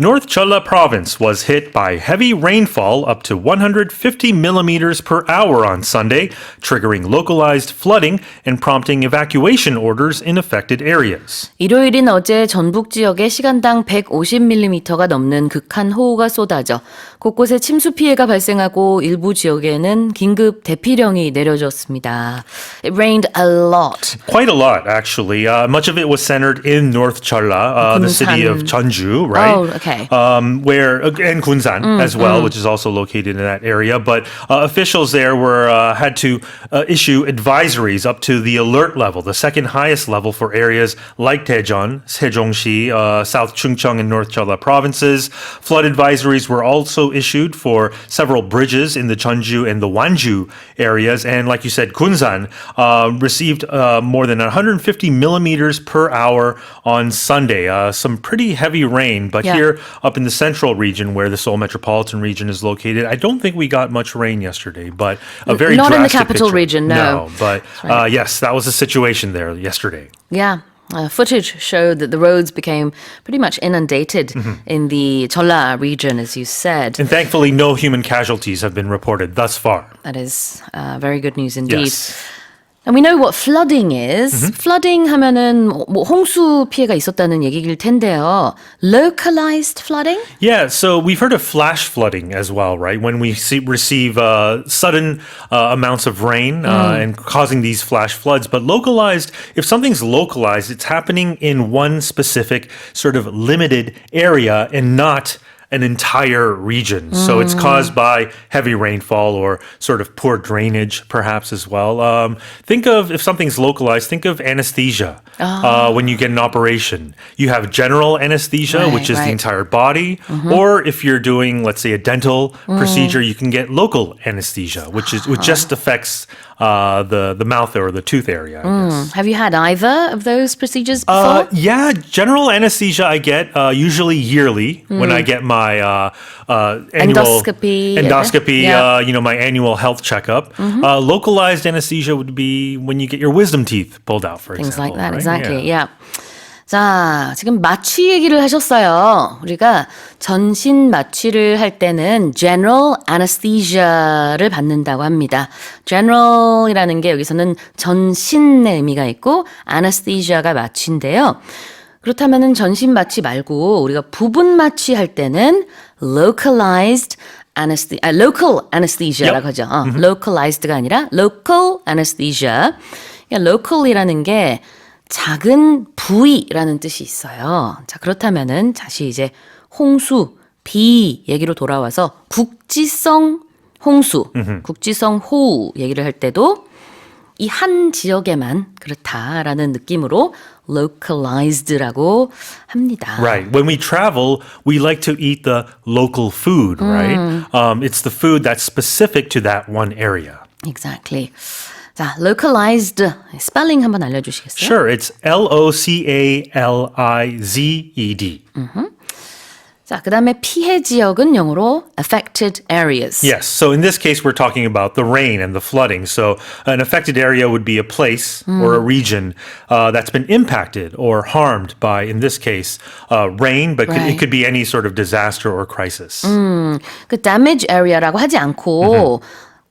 North Cholla Province was hit by heavy rainfall up to 150 millimeters per hour on Sunday, triggering localized flooding and prompting evacuation orders in affected areas. 일요일인 어제 전북 지역에 시간당 150mm가 넘는 극한 호우가 쏟아져 곳곳에 침수 피해가 발생하고 일부 지역에는 긴급 대피령이 내려졌습니다. It rained a lot. Quite a lot, actually. Much of it was centered in North Cholla, the city of Jeonju, right? Oh, okay. And Gunsan as well, which is also located in that area. But officials there had to issue advisories up to the alert level, the second highest level for areas like Daejeon, Sejong시, South Chungcheong and North Cholla provinces. Flood advisories were also issued for several bridges in the Jeonju and the Wanju areas. And like you said, Gunsan received more than 150 millimeters per hour on Sunday. Some pretty heavy rain, but here up in the central region where the Seoul metropolitan region is located, I don't think we got much rain yesterday, but a very Not drastic in the capital picture. region, no. But right. yes, that was the situation there yesterday. Yeah. Footage showed that the roads became pretty much inundated in the Cholla region, as you said. And thankfully, no human casualties have been reported thus far. That is very good news indeed. Yes. And we know what flooding is. Flooding 하면은 뭐 홍수 피해가 있었다는 얘기일 텐데요. Localized flooding? Yeah, so we've heard of flash flooding as well, right? When we receive sudden amounts of rain and causing these flash floods. But localized, if something's localized, it's happening in one specific sort of limited area and not an entire region. So it's caused by heavy rainfall or sort of poor drainage, perhaps as well. Think of, if something's localized, think of anesthesia when you get an operation. You have general anesthesia, which is the entire body. Or if you're doing, let's say, a dental procedure, you can get local anesthesia, which just affects the mouth or the tooth area, I guess. Have you had either of those procedures before? Yeah, general anesthesia I get usually yearly when I get my annual endoscopy, my annual health checkup. Localized anesthesia would be when you get your wisdom teeth pulled out, for Things example. like that, right? exactly. Yeah. 자, 지금 마취 얘기를 하셨어요. 우리가 전신 마취를 할 때는 general anesthesia를 받는다고 합니다. general이라는 게 여기서는 전신의 의미가 있고 anesthesia가 마취인데요. 그렇다면은 전신 마취 말고 우리가 부분 마취 할 때는 local anesthesia라고 하죠. localized가 아니라 local anesthesia. local이라는 게 작은 부위라는 뜻이 있어요. 자, 그렇다면은 다시 이제 홍수, 비 얘기로 돌아와서 국지성 홍수, 국지성 호우 얘기를 할 때도 이 한 지역에만 그렇다라는 느낌으로 localized라고 합니다. Right. When we travel, we like to eat the local food, right? It's the food that's specific to that one area. Exactly. 자, localized 스펠링 한번 알려주시겠어요? Sure. It's Localized. 자, 그 다음에 피해 지역은 영어로 affected areas. Yes. So in this case, we're talking about the rain and the flooding. So an affected area would be a place or a region that's been impacted or harmed by, in this case, rain, but it could be any sort of disaster or crisis. 그 damage area라고 하지 않고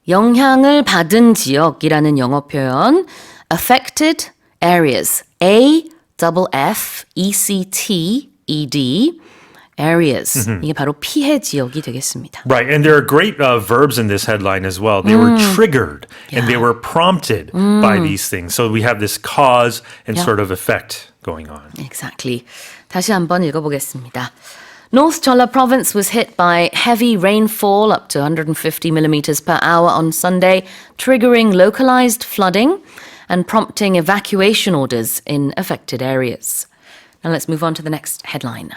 영향을 받은 지역이라는 영어 표현 affected areas. A-F-F-E-C-T-E-D areas. 이게 바로 피해 지역이 되겠습니다. Right, and there are great verbs in this headline as well. They were triggered and they were prompted by these things. So we have this cause and sort of effect going on. Exactly. 다시 한번 읽어보겠습니다. North Cholla Province was hit by heavy rainfall up to 150 millimeters per hour on Sunday, triggering localized flooding and prompting evacuation orders in affected areas. Now let's move on to the next headline.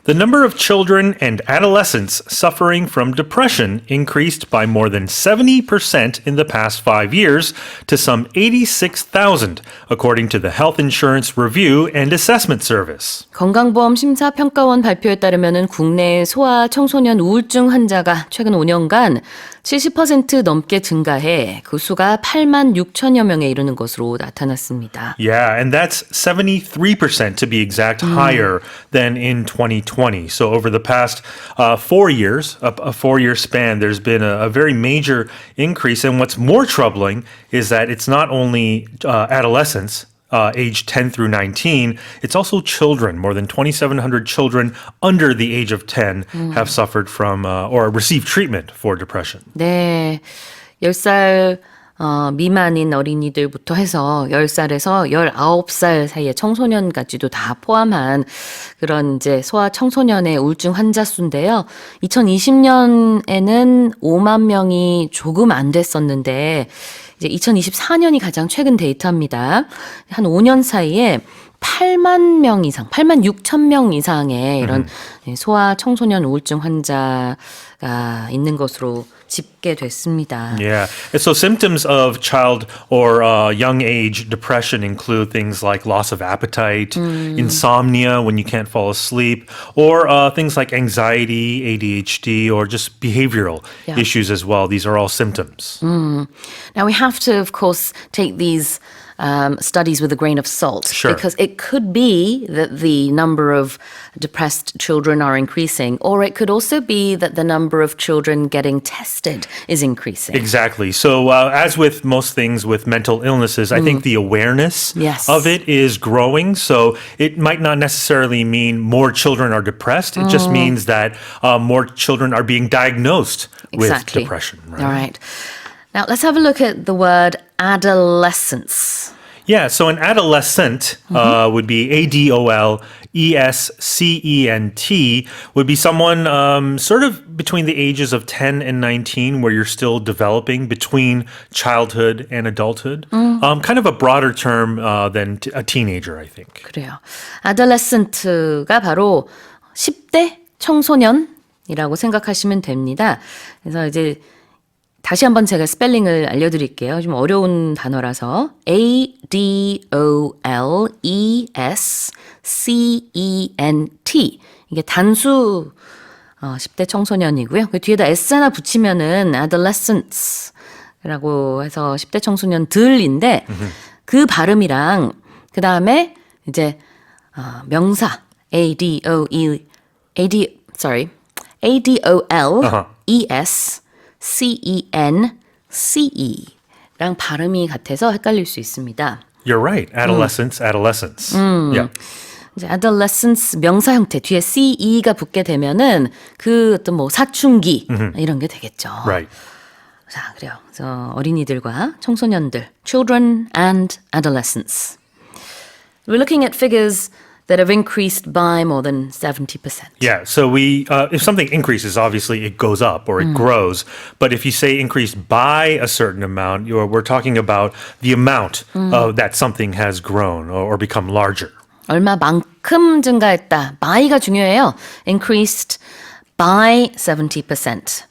The number of children and adolescents suffering from depression increased by more than 70% in the past 5 years to some 86,000, according to the Health Insurance Review and Assessment Service. 건강보험 심사평가원 발표에 따르면 국내 소아 청소년 우울증 환자가 최근 5년간 70% 넘게 증가해 그 수가 8만 6천여 명에 이르는 것으로 나타났습니다. Yeah, and that's 73% to be exact fact, higher than in 2020. So over the past 4 years, a 4-year span, there's been a very major increase. And what's more troubling is that it's not only adolescents, age 10 through 19, it's also children. More than 2,700 children under the age of 10 have suffered from or received treatment for depression. 네, 10살 미만인 어린이들부터 해서 10살에서 19살 사이의 청소년까지도 다 포함한 그런 이제 소아 청소년의 우울증 환자 수인데요. 2020년에는 5만 명이 조금 안 됐었는데 이제 2024년이 가장 최근 데이터입니다. 한 5년 사이에 8만 명 이상, 8만 6천 명 이상의 이런 소아 청소년 우울증 환자가 있는 것으로 집계됐습니다. Yeah. And so symptoms of child or young age depression include things like loss of appetite, insomnia when you can't fall asleep, or things like anxiety, ADHD, or just behavioral issues as well. These are all symptoms. Now we have to, of course, take these studies with a grain of salt Sure. because it could be that the number of depressed children are increasing, or it could also be that the number of children getting tested is increasing. Exactly. So as with most things with mental illnesses, I think the awareness Yes. of it is growing. So it might not necessarily mean more children are depressed. It just means that more children are being diagnosed with Exactly. depression. Right? All right. Now let's have a look at the word adolescence. Yeah, so an adolescent would be ADOLESCENT, would be someone sort of between the ages of 10 and 19 where you're still developing between childhood and adulthood. Kind of a broader term than a teenager, I think. 그래요. adolescent가 바로 10대 청소년이라고 생각하시면 됩니다. 그래서 이제 다시 한번 제가 스펠링을 알려드릴게요. 좀 어려운 단어라서 ADOLESCENT 이게 단수 10대 청소년이고요. 그 뒤에다 S 하나 붙이면은 adolescents라고 해서 10대 청소년들인데 그 발음이랑 그 다음에 이제 명사 ADOLESCENT 랑 발음이 같아서 헷갈릴 수 있습니다. You're right. Adolescents, adolescents. Yeah. 이제 adolescence 명사 형태 뒤에 CE가 붙게 되면은 그 어떤 뭐 사춘기 이런 게 되겠죠. Right. 자, 그래요. 그래서 어린이들과 청소년들, children and adolescents. We're looking at figures that have increased by more than 70%. Yeah, so if something increases, obviously it goes up or it grows. But if you say increased by a certain amount, we're talking about the amount that something has grown or become larger. 얼마만큼 증가했다. by가 중요해요. increased by 70%.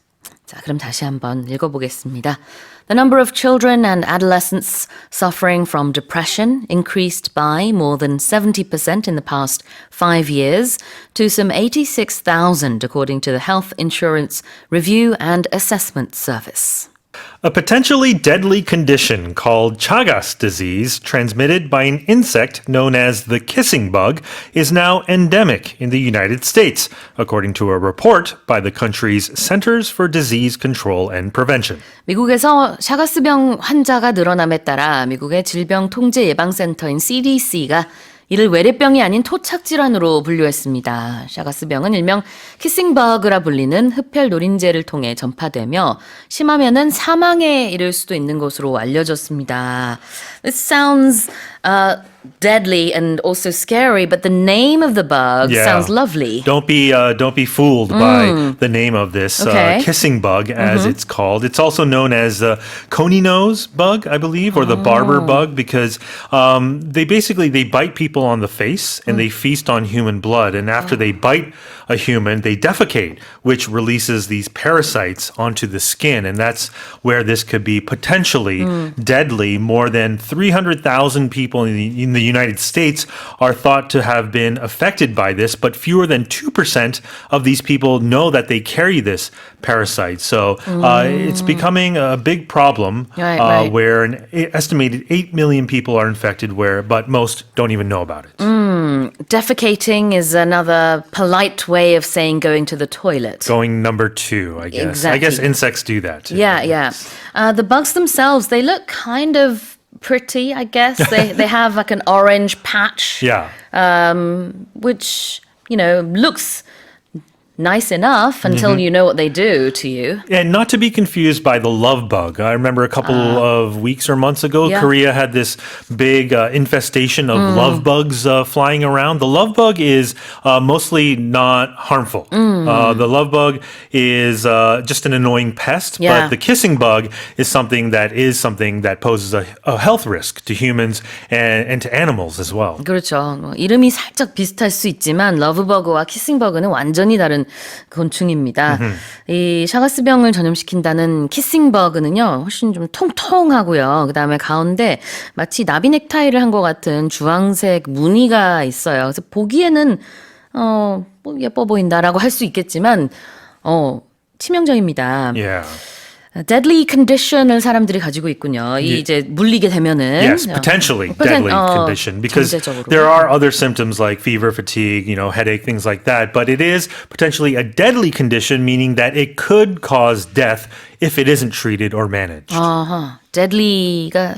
자, 그럼 다시 한번 읽어보겠습니다. The number of children and adolescents suffering from depression increased by more than 70% in the past 5 years to some 86,000 according to the Health Insurance Review and Assessment Service. A potentially deadly condition called Chagas disease, transmitted by an insect known as the kissing bug, is now endemic in the United States, according to a report by the country's Centers for Disease Control and Prevention. 미국에서 샤가스병 환자가 늘어남에 따라 미국의 질병통제예방센터인 CDC가 이를 외래병이 아닌 토착 질환으로 분류했습니다. 샤가스병은 일명 키싱버그라 불리는 흡혈 노린재를 통해 전파되며 심하면은 사망에 이를 수도 있는 것으로 알려졌습니다. This sounds deadly and also scary, but the name of the bug sounds lovely. Don't be fooled by the name of this kissing bug, as it's called. It's also known as the coney nose bug, I believe, or the barber bug, because they bite people on the face and they feast on human blood. And after they bite a human, they defecate, which releases these parasites onto the skin, and that's where this could be potentially deadly. More than 300,000 people in the United States are thought to have been affected by this, but fewer than 2% of these people know that they carry this parasite. So it's becoming a big problem where an estimated 8 million people are infected, but most don't even know about it. Defecating is another polite way of saying going to the toilet. Going number 2, I guess. I guess Exactly. insects do that too. Yeah. The bugs themselves, they look kind of pretty, I guess. They have like an orange patch. Yeah. Which, looks nice enough until you know what they do to you. And not to be confused by the love bug. I remember a couple of weeks or months ago, Yeah. Korea had this big infestation of love bugs flying around. The love bug is mostly not harmful. The love bug is just an annoying pest, Yeah. but the kissing bug is something that poses a health risk to humans and to animals as well. 그렇죠. 뭐 이름이 살짝 비슷할 수 있지만 러브버그와 키싱버그는 완전히 다른 곤충입니다. 이 샤가스병을 전염시킨다는 키싱버그는요. 훨씬 좀 통통하고요. 그다음에 가운데 마치 나비 넥타이를 한 것 같은 주황색 무늬가 있어요. 그래서 보기에는 뭐 예뻐 보인다라고 할 수 있겠지만 치명적입니다. Yeah. deadly condition을 사람들이 가지고 있군요. 이 이제 물리게 되면은 Yes, potentially deadly condition because 전제적으로. there are other symptoms like fever, fatigue, headache, things like that. But it is potentially a deadly condition, meaning that it could cause death if it isn't treated or managed. deadly가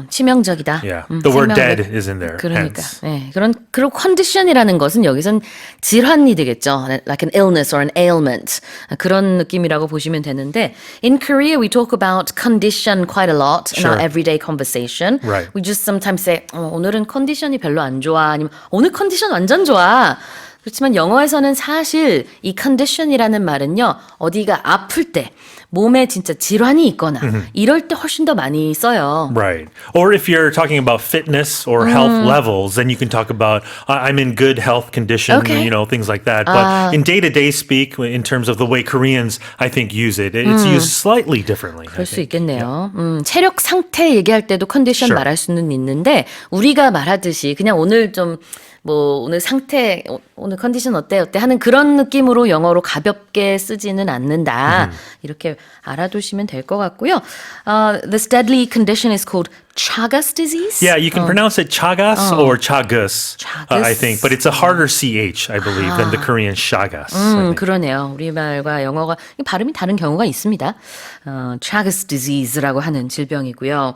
치명적이다. Yeah, the word 생명력. dead is in there. 그러니까, hence. 네, 그리고 condition이라는 것은 여기선 질환이 되겠죠. Like an illness or an ailment. 그런 느낌이라고 보시면 되는데, in Korea we talk about condition quite a lot in our Sure. everyday conversation. Right. We just sometimes say, 오늘은 컨디션이 별로 안 좋아. 아니면 오늘 컨디션 완전 좋아. 그렇지만 영어에서는 사실 이 condition이라는 말은요, 어디가 아플 때, 몸에 진짜 질환이 있거나 이럴 때 훨씬 더 많이 써요. Right. Or if you're talking about fitness or health levels, then you can talk about I'm in good health condition, Okay. things like that. But in day-to-day speak, in terms of the way Koreans, I think, use it, it's used slightly differently. 그럴 수 있겠네요. 체력 상태 얘기할 때도 컨디션 Sure. 말할 수는 있는데 우리가 말하듯이 그냥 오늘 좀 오늘 상태, 오늘 컨디션 어때 하는 그런 느낌으로 영어로 가볍게 쓰지는 않는다. 이렇게 알아두시면 될 것 같고요. This deadly condition is called Chagas disease. Yeah, you can pronounce it chagas or chagus, I think, but it's a harder ch, I believe, than the Korean shagas. I think. 그러네요. 우리말과 영어가 발음이 다른 경우가 있습니다. Chagas disease라고 하는 질병이고요.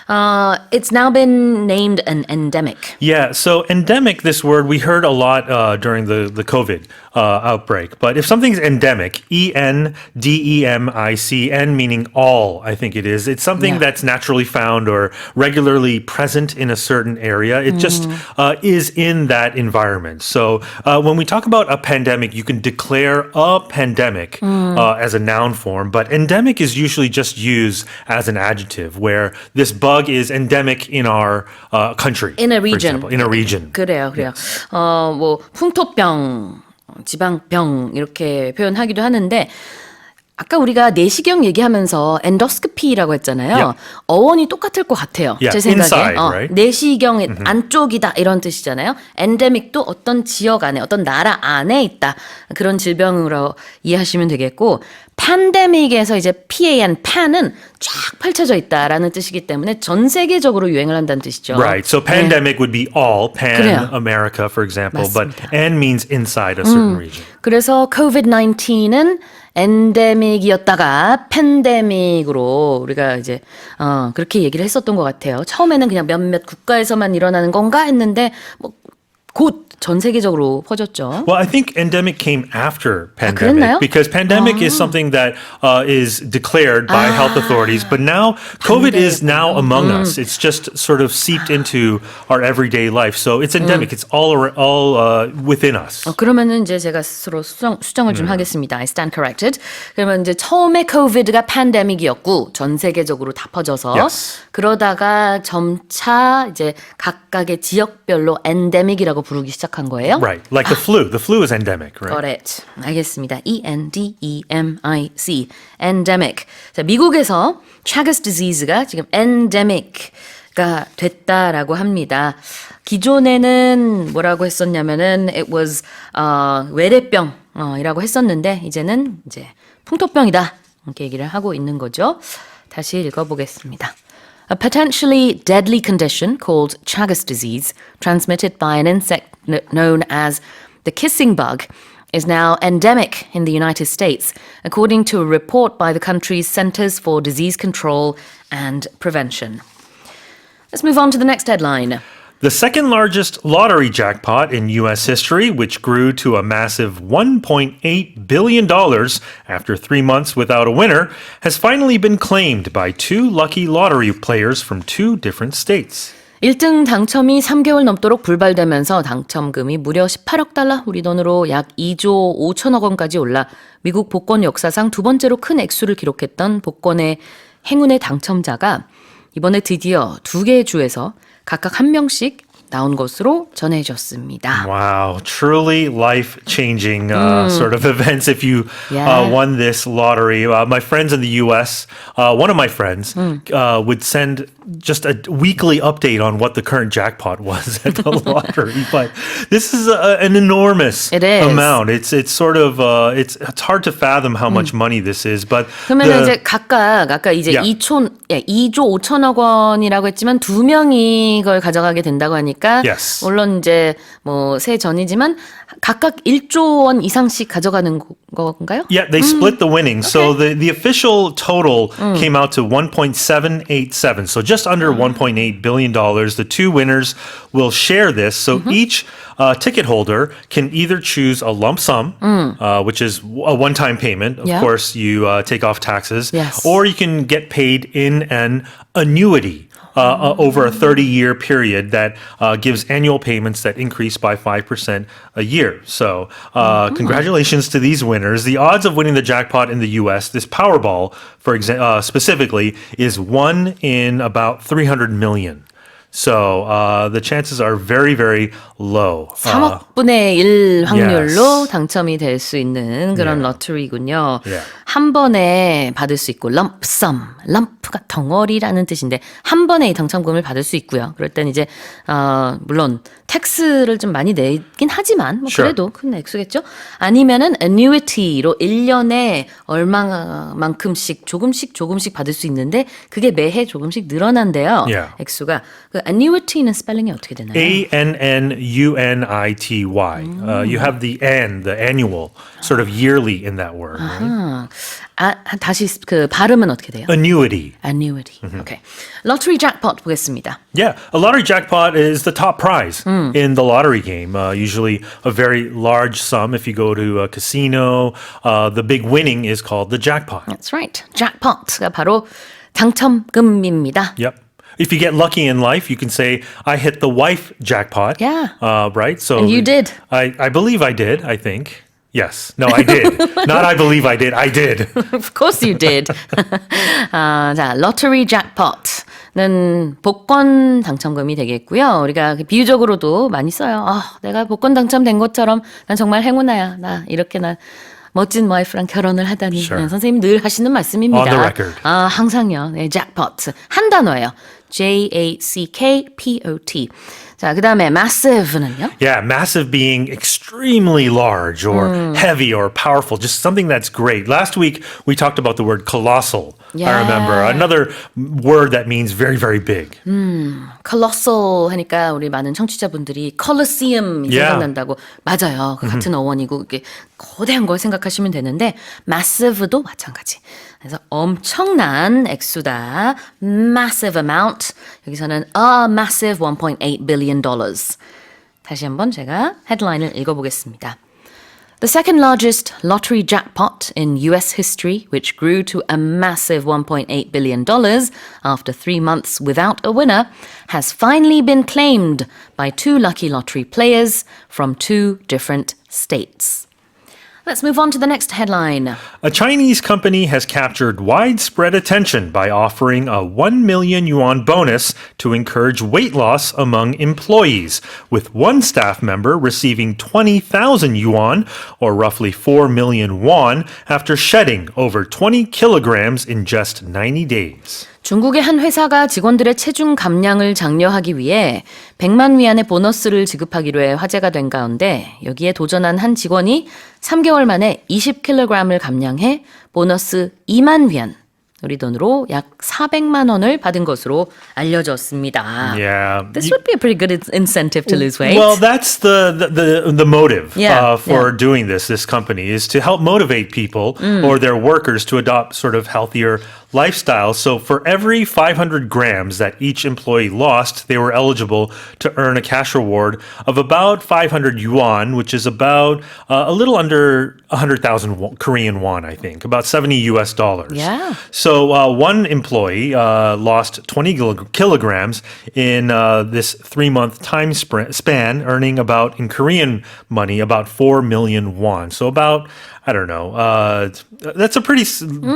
It's now been named an endemic. Yeah, so endemic, this word, we heard a lot during the COVID outbreak. But if something's endemic, E-N-D-E-M-I-C, N meaning all, I think it is. It's something Yeah. that's naturally found or regularly present in a certain area. It just is in that environment. So when we talk about a pandemic, you can declare a pandemic as a noun form, but endemic is usually just used as an adjective, where this bug is endemic in our country. In a for region. example, in a region. 그래요. 풍토병, 지방병 이렇게 표현하기도 하는데 아까 우리가 내시경 얘기하면서 엔도스코피라고 했잖아요. Yeah. 어원이 똑같을 것 같아요. Yeah, 제 생각에. inside, right? 내시경 안쪽이다 이런 뜻이잖아요. 엔데믹도 어떤 지역 안에, 어떤 나라 안에 있다. 그런 질병으로 이해하시면 되겠고 팬데믹에서 이제 PAN, 판은 쫙 펼쳐져 있다라는 뜻이기 때문에 전 세계적으로 유행을 한다는 뜻이죠. Right. So pandemic would be all, pan 그래요. America, for example, but 맞습니다. N means inside a certain region. 그래서 COVID-19은 엔데믹이었다가 팬데믹으로 우리가 이제 그렇게 얘기를 했었던 것 같아요. 처음에는 그냥 몇몇 국가에서만 일어나는 건가 했는데 곧 전 세계적으로 퍼졌죠. Well, I think endemic came after 그랬나요? pandemic because pandemic is something that is declared by health authorities, but now COVID is now among us. It's just sort of seeped into our everyday life. So it's endemic. It's all within us. 그러면은 이제 제가 스스로 수정을 좀 하겠습니다. I stand corrected. 그러면 이제 처음에 COVID가 팬데믹이었고 전 세계적으로 다 퍼져서 Yes. 그러다가 점차 이제 각각의 지역별로 엔데믹이라고 부르기 시작한 거예요. Right. Like the flu. The flu is endemic, right? Got it. 알겠습니다. E-N-D-E-M-I-C. endemic. 자, 미국에서 Chagas disease가 지금 endemic가 됐다라고 합니다. 기존에는 뭐라고 했었냐면은 it was 외래병이라고 했었는데 이제는 이제 풍토병이다. 이렇게 얘기를 하고 있는 거죠. 다시 읽어보겠습니다. A potentially deadly condition called Chagas disease, transmitted by an insect known as the kissing bug, is now endemic in the United States, according to a report by the country's Centers for Disease Control and Prevention. Let's move on to the next headline. The second largest lottery jackpot in U.S. history, which grew to a massive $1.8 billion after 3 months without a winner, has finally been claimed by two lucky lottery players from two different states. 1등 당첨이 3개월 넘도록 불발되면서 당첨금이 무려 18억 달러, 우리 돈으로 약 2조 5천억 원까지 올라 미국 복권 역사상 두 번째로 큰 액수를 기록했던 복권의 행운의 당첨자가 이번에 드디어 두 개의 주에서 각각 한 명씩 나온 것으로 전해졌습니다. Wow, truly life-changing sort of events if you Yeah. won this lottery. My friends in the U.S., one of my friends would send just a weekly update on what the current jackpot was at the lottery. But this is an enormous It is. amount. It's sort of it's hard to fathom how much money this is. But 그러면 이제 각각 아까 이제 Yeah. 2조 5천억 원이라고 했지만 두 명이 그걸 가져가게 된다고 하니까 Yes. 물론 이제 뭐 세 전이지만 각각 1조 원 이상씩 가져가는 건가요? Yeah, they split the winnings. So the official total came out to 1.787. So just under $1.8 billion. The two winners will share this. So each ticket holder can either choose a lump sum, which is a one-time payment. Of Yeah. course, you take off taxes. Yes. Or you can get paid in an annuity. Over a 30-year period that gives annual payments that increase by 5% a year. So congratulations to these winners. The odds of winning the jackpot in the U.S., this Powerball, for example, specifically, is 1 in about 300 million. So the chances are very, very low. 3억분의 1 확률로 Yes. 당첨이 될 수 있는 그런 Yeah. 러터리군요. Yeah. 한 번에 받을 수 있고 lump sum, lump가 덩어리라는 뜻인데 한 번에 이 당첨금을 받을 수 있고요. 그럴 땐 이제 물론 텍스를 좀 많이 내긴 하지만 뭐 Sure. 그래도 큰 액수겠죠. 아니면은 annuity로 1년에 얼마만큼씩 조금씩 받을 수 있는데 그게 매해 조금씩 늘어난대요. Yeah. 액수가. 그 annuity는 스펠링이 어떻게 되나요? ANNUNITY. You have the N, the annual, sort of yearly in that word. Right? 다시 그 발음은 어떻게 돼요? Annuity. Annuity. Okay. Lottery jackpot 보겠습니다. Yeah, a lottery jackpot is the top prize in the lottery game. Usually a very large sum. If you go to a casino, the big winning is called the jackpot. That's right. jackpot가 바로 당첨금입니다. Yep. If you get lucky in life, you can say, I hit the wife jackpot. Yeah. Right? So And you did. I believe I did, I think. Yes. No, I did. Not I believe I did. I did. Of course you did. 자, lottery jackpot는 복권 당첨금이 되겠고요. 우리가 비유적으로도 많이 써요. 내가 복권 당첨된 것처럼 난 정말 행운아야. 나 이렇게 나 멋진 와이프랑 결혼을 하다니. Sure. 선생님 늘 하시는 말씀입니다. On the record. 항상요. 네, jackpot. 한 단어예요. Jackpot. 자, 그 다음에 massive는요? Yeah, massive being extremely large or heavy or powerful, just something that's great. Last week, we talked about the word colossal. Yeah. I remember. Another word that means very, very big. colossal 하니까 우리 많은 청취자분들이 Colosseum Yeah. 생각난다고. 맞아요. 그 같은 어원이고 이게 거대한 걸 생각하시면 되는데 massive도 마찬가지. 그래서 엄청난 액수다. massive amount. 여기서는 a massive 1.8 billion dollars. 다시 한번 제가 헤드라인을 읽어보겠습니다. The second largest lottery jackpot in US history, which grew to a massive $1.8 billion after 3 months without a winner, has finally been claimed by two lucky lottery players from two different states. Let's move on to the next headline. A Chinese company has captured widespread attention by offering a 1 million yuan bonus to encourage weight loss among employees, with one staff member receiving 20,000 yuan, or roughly 4 million won, after shedding over 20 kilograms in just 90 days. 중국의 한 회사가 직원들의 체중 감량을 장려하기 위해 100만 위안의 보너스를 지급하기로 해 화제가 된 가운데 여기에 도전한 한 직원이 3개월 만에 20kg을 감량해 보너스 2만 위안, 우리 돈으로 약 400만 원을 받은 것으로 알려졌습니다. Yeah. This would be a pretty good incentive to lose weight. Well, that's the motive Yeah, for doing this. This company is to help motivate people or their workers to adopt sort of healthier lifestyles. So for every 500 grams that each employee lost, they were eligible to earn a cash reward of about 500 yuan, which is about a little under 100,000 Korean won, I think, about 70 US dollars. Yeah. So one employee lost 20 kilograms in this 3-month time span, earning about, in Korean money, about 4 million won. So about, I don't know, that's a pretty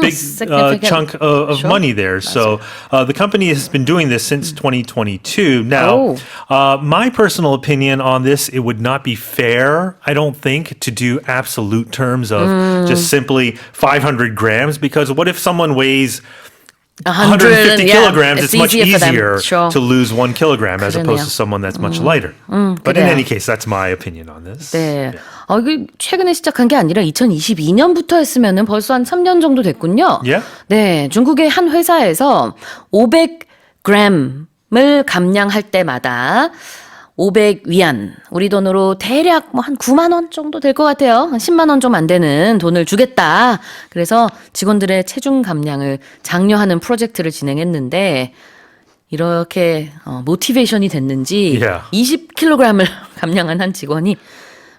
big significant. chunk of Sure. money there. So the company has been doing this since 2022. Now, my personal opinion on this, it would not be fair, I don't think, to do absolute terms of just simply 500 grams, because what if someone weighs 150 kilograms, it's much easier Sure. to lose 1 kilogram as opposed 그러네요. to someone that's much lighter. But in 그래요. any case, that's my opinion on this. 네. 이게 최근에 시작한 게 아니라 2022년부터 했으면은 벌써 한 3년 정도 됐군요. Yeah. 네. 중국의 한 회사에서 500g을 감량할 때마다 500위안, 우리 돈으로 대략 뭐 한 9만 원 정도 될 것 같아요. 한 10만 원 좀 안 되는 돈을 주겠다. 그래서 직원들의 체중 감량을 장려하는 프로젝트를 진행했는데 이렇게 모티베이션이 됐는지 Yeah. 20kg을 감량한 한 직원이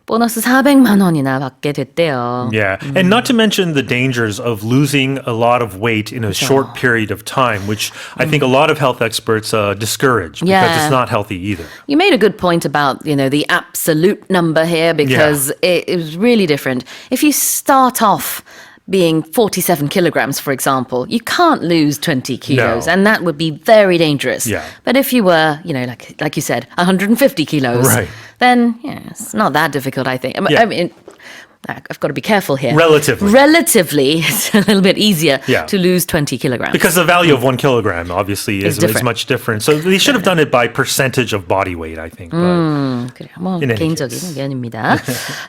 보너스 400만 원이나 받게 됐대요. Yeah, and not to mention the dangers of losing a lot of weight in a short period of time, which I think a lot of health experts discourage because Yeah. it's not healthy either. You made a good point about, the absolute number here because it is really different. If you start off being 47 kilograms, for example, you can't lose 20 kilos, No. and that would be very dangerous. Yeah. But if you were, like you said, 150 kilos, Right. then it's not that difficult, I think. Yeah. I mean, I've got to be careful here. Relatively. It's a little bit easier Yeah. to lose 20 kilograms. Because the value of 1 kilogram obviously is different. much different. So they should have done it by percentage of body weight, I think. But 그래요. 뭐 In any 개인적인 case. 의견입니다.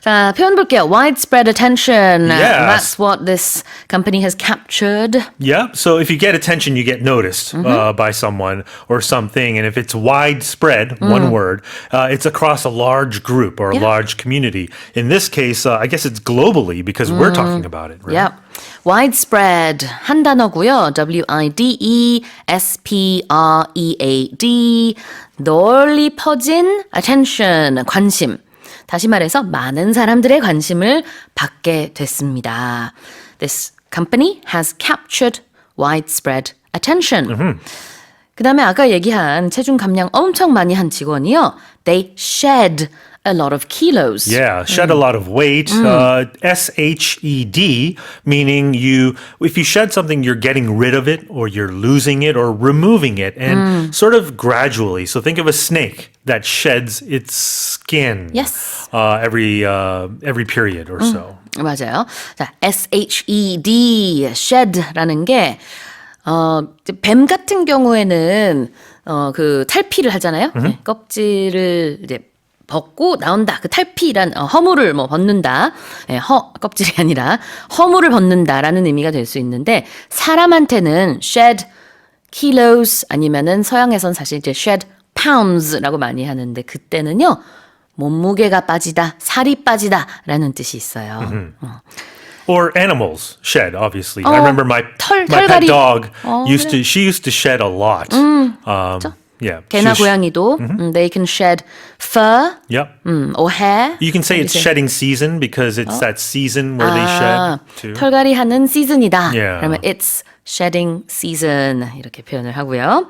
자, 표현 볼게요. Widespread attention. Yes. That's what this company has captured. yeah, so if you get attention, you get noticed by someone or something. And if it's widespread, one word, it's across a large group or a large community. In this case, I guess it's globally because we're talking about it, right? Yep. Widespread 한 단어고요. W-I-D-E-S-P-R-E-A-D. 널리 퍼진 attention, 관심. 다시 말해서 많은 사람들의 관심을 받게 됐습니다. This company has captured widespread attention. 그 다음에 아까 얘기한 체중 감량 엄청 많이 한 직원이요. They shed a lot of kilos. Yeah, shed a lot of weight. SHED, meaning if you shed something, you're getting rid of it or you're losing it or removing it and sort of gradually. So think of a snake that sheds its skin Yes. every period or so. 맞아요. 자, SHED, shed라는 게 뱀 같은 경우에는 그 탈피를 하잖아요. 네, 껍질을 이제 벗고 나온다. 그 탈피란 허물을 벗는다. 네, 껍질이 아니라 허물을 벗는다라는 의미가 될 수 있는데 사람한테는 shed kilos 아니면은 서양에선 사실 이제 shed pounds라고 많이 하는데 그때는요. 몸무게가 빠지다, 살이 빠지다라는 뜻이 있어요. Or animals shed, obviously. I remember my pet 털갈이. dog she used to shed a lot. Yeah. 개나 고양이도 they can shed fur Yep. or hair. You can say it's shedding season because it's that season where they shed too. 털갈이 하는 시즌이다. Yeah. 그러면 it's shedding season 이렇게 표현을 하고요.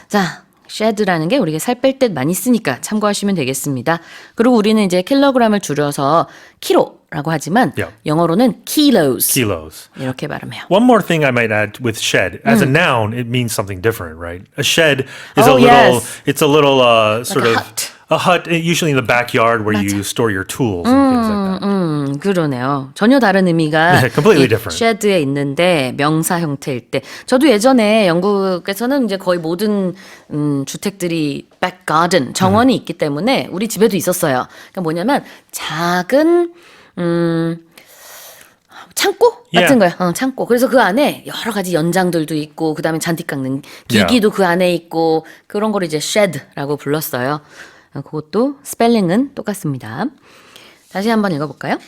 자, shed라는 게 우리가 살 뺄 때 많이 쓰니까 참고하시면 되겠습니다. 그리고 우리는 이제 킬로그램을 줄여서 키로라고 하지만 Yeah. 영어로는 kilos Kilos. 이렇게 발음해요. One more thing I might add with shed. As a noun, it means something different, right? A shed is Oh, yes. it's a little sort a of hut. a hut, usually in the backyard where you store your tools and things like that. 그러네요. 전혀 다른 의미가 네, completely 이 different. shed에 있는데 명사 형태일 때 저도 예전에 영국에서는 이제 거의 모든 주택들이 back garden 정원이 있기 때문에 우리 집에도 있었어요. 그러니까 뭐냐면 작은 창고 같은 거예요. 창고. 그래서 그 안에 여러 가지 연장들도 있고 그다음에 잔디 깎는 기기도 그 안에 있고 그런 걸 이제 shed라고 불렀어요. 그것도 스펠링은 똑같습니다. 다시 한번 읽어볼까요?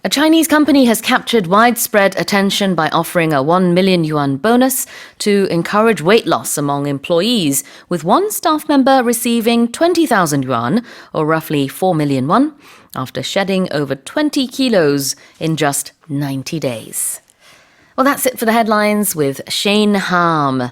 A Chinese company has captured widespread attention by offering a 1 million yuan bonus to encourage weight loss among employees, with one staff member receiving 20,000 yuan, or roughly 4 million won, after shedding over 20 kilos in just 90 days. Well, that's it for the headlines with Shane Harm.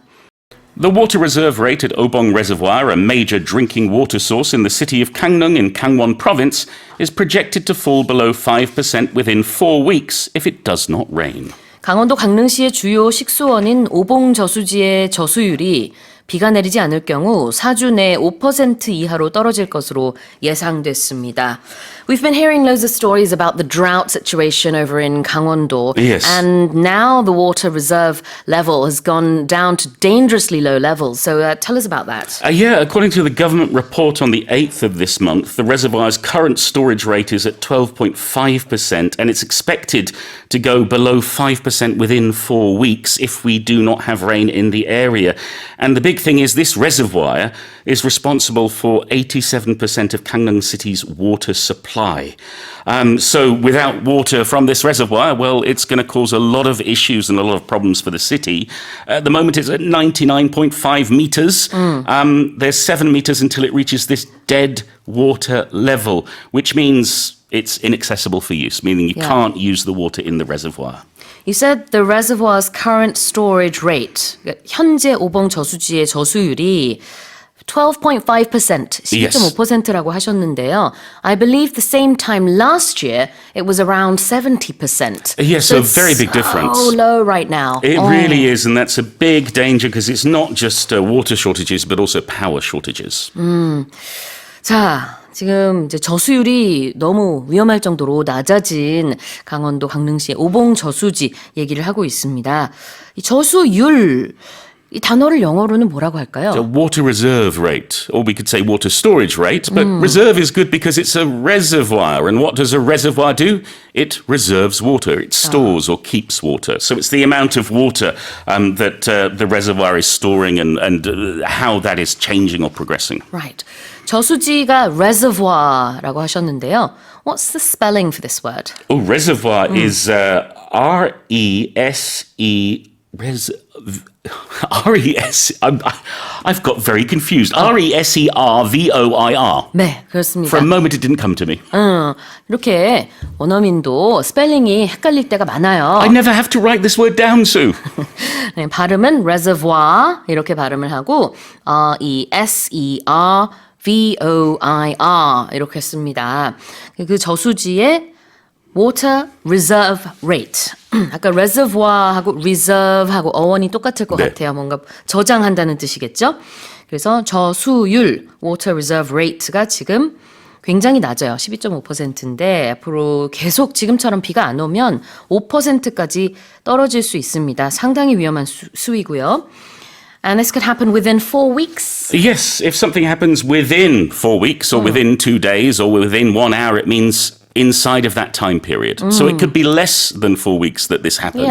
The water reserve rate at Obong Reservoir, a major drinking water source in the city of Gangneung in Gangwon Province, is projected to fall below 5% within 4 weeks if it does not rain. 강원도 강릉시의 주요 식수원인 오봉 저수지의 저수율이 비가 내리지 않을 경우 4주 내 5% 이하로 떨어질 것으로 예상됐습니다. We've been hearing loads of stories about the drought situation over in Gangwon-do. Yes. And now the water reserve level has gone down to dangerously low levels. So tell us about that. According to the government report on the 8th of this month, the reservoir's current storage rate is at 12.5%, and it's expected to go below 5% within 4 weeks if we do not have rain in the area. And the big thing is this reservoir is responsible for 87% of Gangneung City's water supply. So without water from this reservoir, well, it's going to cause a lot of issues and a lot of problems for the city. At the moment, it's at 99.5 meters. There's 7 meters until it reaches this dead water level, which means it's inaccessible for use, meaning you can't use the water in the reservoir. You said the reservoir's current storage rate, 현재 오봉 저수지의 저수율이 12.5%, 12.5%라고 하셨는데요. I believe the same time last year, it was around 70%. Yes, so a very big difference. So low right now. It really is, and that's a big danger because it's not just water shortages, but also power shortages. 자, 지금 이제 저수율이 너무 위험할 정도로 낮아진 강원도 강릉시의 오봉 저수지 얘기를 하고 있습니다. 이 저수율, 이 단어를 영어로는 뭐라고 할까요? A water reserve rate, or we could say water storage rate, but reserve is good because it's a reservoir. And what does a reservoir do? It reserves water. It stores or keeps water. So it's the amount of water that the reservoir is storing and how that is changing or progressing. Right. 저수지가 reservoir라고 하셨는데요. What's the spelling for this word? Oh, reservoir is R-E-S-E, I've got very confused. R-E-S-E-R-V-O-I-R. 네, 그렇습니다. For a moment it didn't come to me. 이렇게 원어민도 스펠링이 헷갈릴 때가 많아요. I never have to write this word down, Sue. 네, 발음은 reservoir 이렇게 발음을 하고 R-E-S-E-R-V-O-I-R 이렇게 씁니다. 그 저수지의 water reserve rate. 아까 reservoir하고 reserve하고 어원이 똑같을 것 같아요. 뭔가 저장한다는 뜻이겠죠? 그래서 저수율 water reserve rate가 지금 굉장히 낮아요. 12.5%인데 앞으로 계속 지금처럼 비가 안 오면 5%까지 떨어질 수 있습니다. 상당히 위험한 수위고요. And this could happen within 4 weeks. Yes, if something happens within 4 weeks or within 2 days or within 1 hour, it means inside of that time period. So it could be less than 4 weeks that this happens.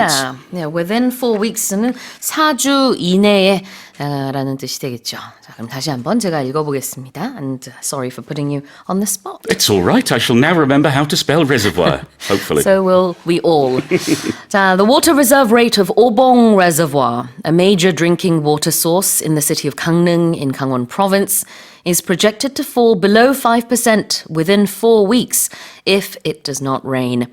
Yeah, within 4 weeks는 4주 이내에 라는 뜻이 되겠죠. 자, 그럼 다시 한번 제가 읽어보겠습니다. And sorry for putting you on the spot. It's all right. I shall now remember how to spell reservoir, hopefully. So will we all. 자, the water reserve rate of Obong Reservoir, a major drinking water source in the city of Gangneung in Gangwon Province, is projected to fall below 5% within 4 weeks if it does not rain.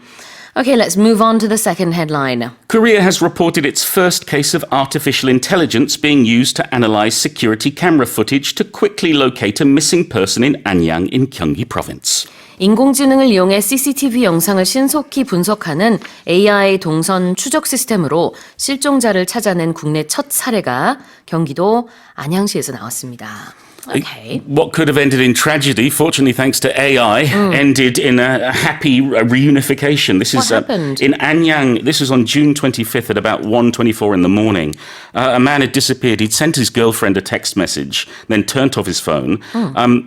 Okay, let's move on to the second headline. Korea has reported its first case of artificial intelligence being used to analyze security camera footage to quickly locate a missing person in Anyang in Gyeonggi Province. 인공지능을 이용해 CCTV 영상을 신속히 분석하는 AI 동선 추적 시스템으로 실종자를 찾아낸 국내 첫 사례가 경기도 안양시에서 나왔습니다. Okay. What could have ended in tragedy, fortunately thanks to AI, ended in a happy reunification. This What is happened? In Anyang. This was on June 25th at about 1:24 in the morning. A man had disappeared. He'd sent his girlfriend a text message, then turned off his phone.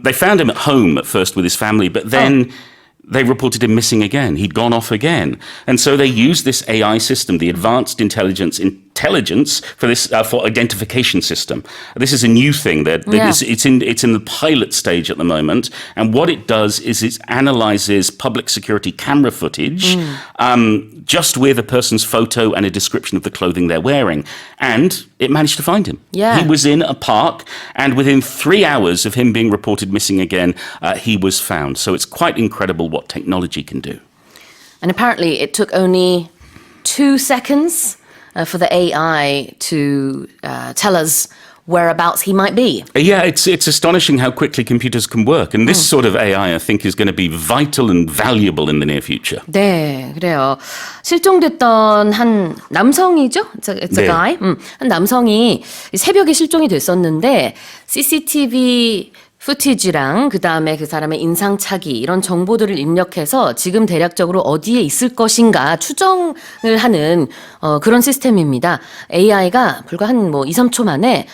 They found him at home at first with his family, but then they reported him missing again. He'd gone off again. And so they used this AI system, the Advanced Intelligence for this for identification system. This is a new thing that it's in the pilot stage at the moment. And what it does is it analyzes public security camera footage just with a person's photo and a description of the clothing they're wearing. And it managed to find him. Yeah. He was in a park, and within 3 hours of him being reported missing again, he was found. So it's quite incredible what technology can do. And apparently it took only 2 seconds for the AI to tell us whereabouts he might be. Yeah, it's astonishing how quickly computers can work. And this sort of AI, I think, is going to be vital and valuable in the near future. 네, 그래요. 실종됐던 한 남성이죠? It's a 네. guy. 한 남성이 새벽에 실종이 됐었는데 CCTV 푸티지랑 그다음에 그 사람의 인상착의 이런 정보들을 입력해서 지금 대략적으로 어디에 있을 것인가 추정을 하는 그런 시스템입니다. AI가 불과 한 2, 3초 만에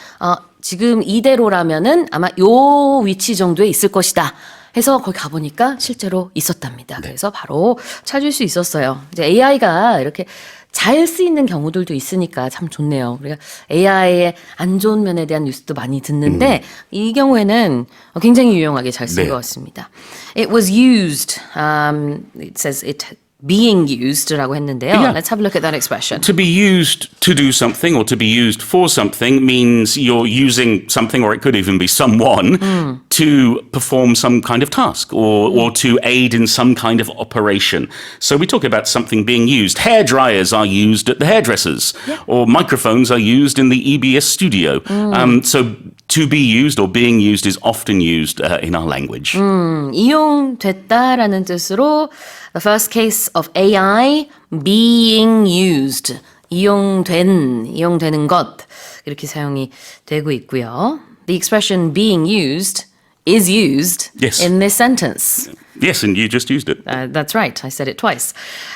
지금 이대로라면은 아마 요 위치 정도에 있을 것이다. 해서 거기 가보니까 실제로 있었답니다. 그래서 바로 찾을 수 있었어요. 이제 AI가 이렇게 잘 쓰이는 경우들도 있으니까 참 좋네요. 우리가 AI의 안 좋은 면에 대한 뉴스도 많이 듣는데 이 경우에는 굉장히 유용하게 잘 쓴 것 같습니다. It was used. It says it being used라고 했는데요. Yeah. Let's have a look at that expression. To be used to do something or to be used for something means you're using something, or it could even be someone, to perform some kind of task or to aid in some kind of operation. So we talk about something being used. Hair dryers are used at the hairdressers, or microphones are used in the EBS studio. So to be used or being used is often used in our language. 이용됐다라는 뜻으로 the first case of AI being used. 이용되는 것 이렇게 사용이 되고 있고요. The expression being used is used Yes. in this sentence. Yes, and you just used it. That's right. I said it twice.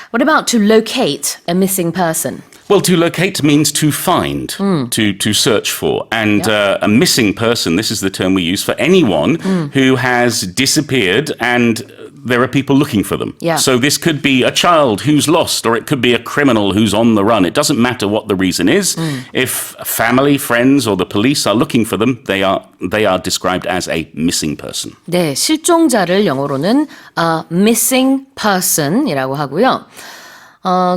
What about to locate a missing person? Well, to locate means to find, to search for. And a missing person, this is the term we use for anyone who has disappeared and there are people looking for them. Yeah. So this could be a child who's lost, or it could be a criminal who's on the run. It doesn't matter what the reason is. If family, friends, or the police are looking for them, they are described as a missing person. 네, 실종자를 영어로는 a missing person이라고 하고요.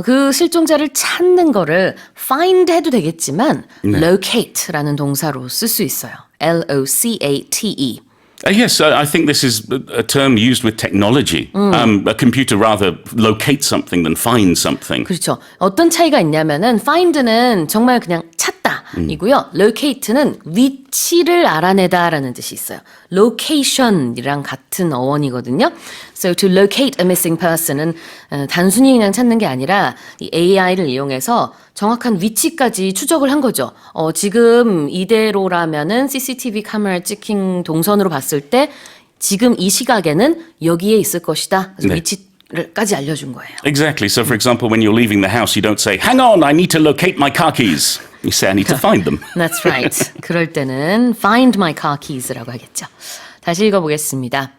그 실종자를 찾는 거를 find 해도 되겠지만 locate라는 동사로 쓸 수 있어요. L-O-C-A-T-E. Yes, I think this is a term used with technology. A computer rather locates something than finds something. 그렇죠. 어떤 차이가 있냐면은 find는 정말 그냥 찾다이고요. locate는 위치를 알아내다라는 뜻이 있어요. location이랑 같은 어원이거든요. So to locate a missing person은 단순히 그냥 찾는 게 아니라 이 AI를 이용해서 정확한 위치까지 추적을 한 거죠. 지금 이대로라면은 CCTV 카메라 찍힌 동선으로 봤을 때 지금 이 시각에는 여기에 있을 것이다. 그래서 위치까지 알려준 거예요. Exactly. So, for example, when you're leaving the house, you don't say, "Hang on, I need to locate my car keys." You say, "I need to find them." That's right. 그럴 때는 find my car keys라고 하겠죠. 다시 읽어보겠습니다.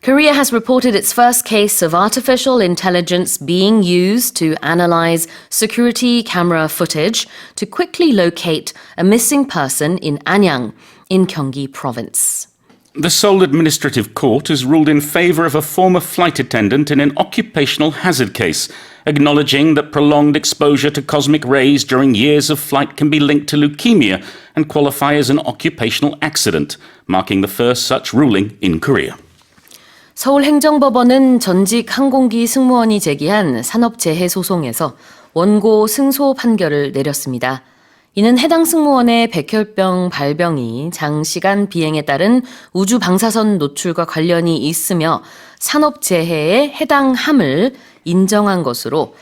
Korea has reported its first case of artificial intelligence being used to analyze security camera footage to quickly locate a missing person in Anyang, in Gyeonggi province. The Seoul Administrative Court has ruled in favor of a former flight attendant in an occupational hazard case, acknowledging that prolonged exposure to cosmic rays during years of flight can be linked to leukemia and qualify as an occupational accident, marking the first such ruling in Korea. 서울행정법원은 전직 항공기 승무원이 제기한 산업재해 소송에서 원고 승소 판결을 내렸습니다. 이는 해당 승무원의 백혈병 발병이 장시간 비행에 따른 우주 방사선 노출과 관련이 있으며 산업재해에 해당함을 인정한 것으로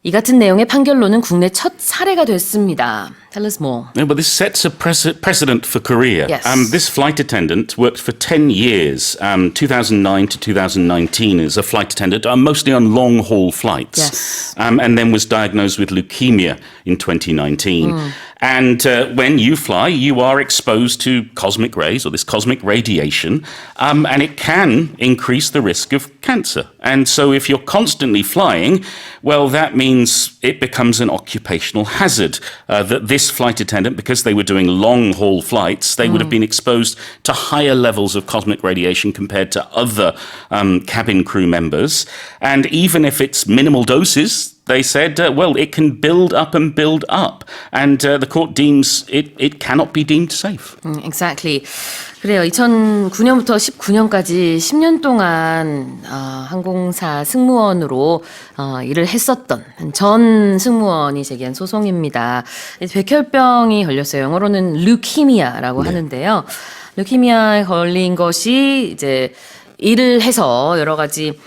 이 같은 내용의 판결로는 국내 첫 사례가 됐습니다. Tell us more. No, but this sets a precedent for Korea. Yes. This flight attendant worked for 10 years, 2009 to 2019 as a flight attendant, mostly on long-haul flights. Yes. And then was diagnosed with leukemia in 2019. And when you fly, you are exposed to cosmic rays or this cosmic radiation, and it can increase the risk of cancer. And so if you're constantly flying, well, that means it becomes an occupational hazard that this flight attendant, because they were doing long-haul flights, they would have been exposed to higher levels of cosmic radiation compared to other cabin crew members. And even if it's minimal doses, they said, well, it can build up and build up. And the court deems it cannot be deemed safe. Exactly. 그래요. 2009년부터 19년까지 10년 동안 항공사 승무원으로 일을 했었던 전 승무원이 제기한 소송입니다. 백혈병이 걸렸어요. 영어로는 루키미아라고 하는데요. 루키미아에 걸린 것이 이제 일을 해서 여러 가지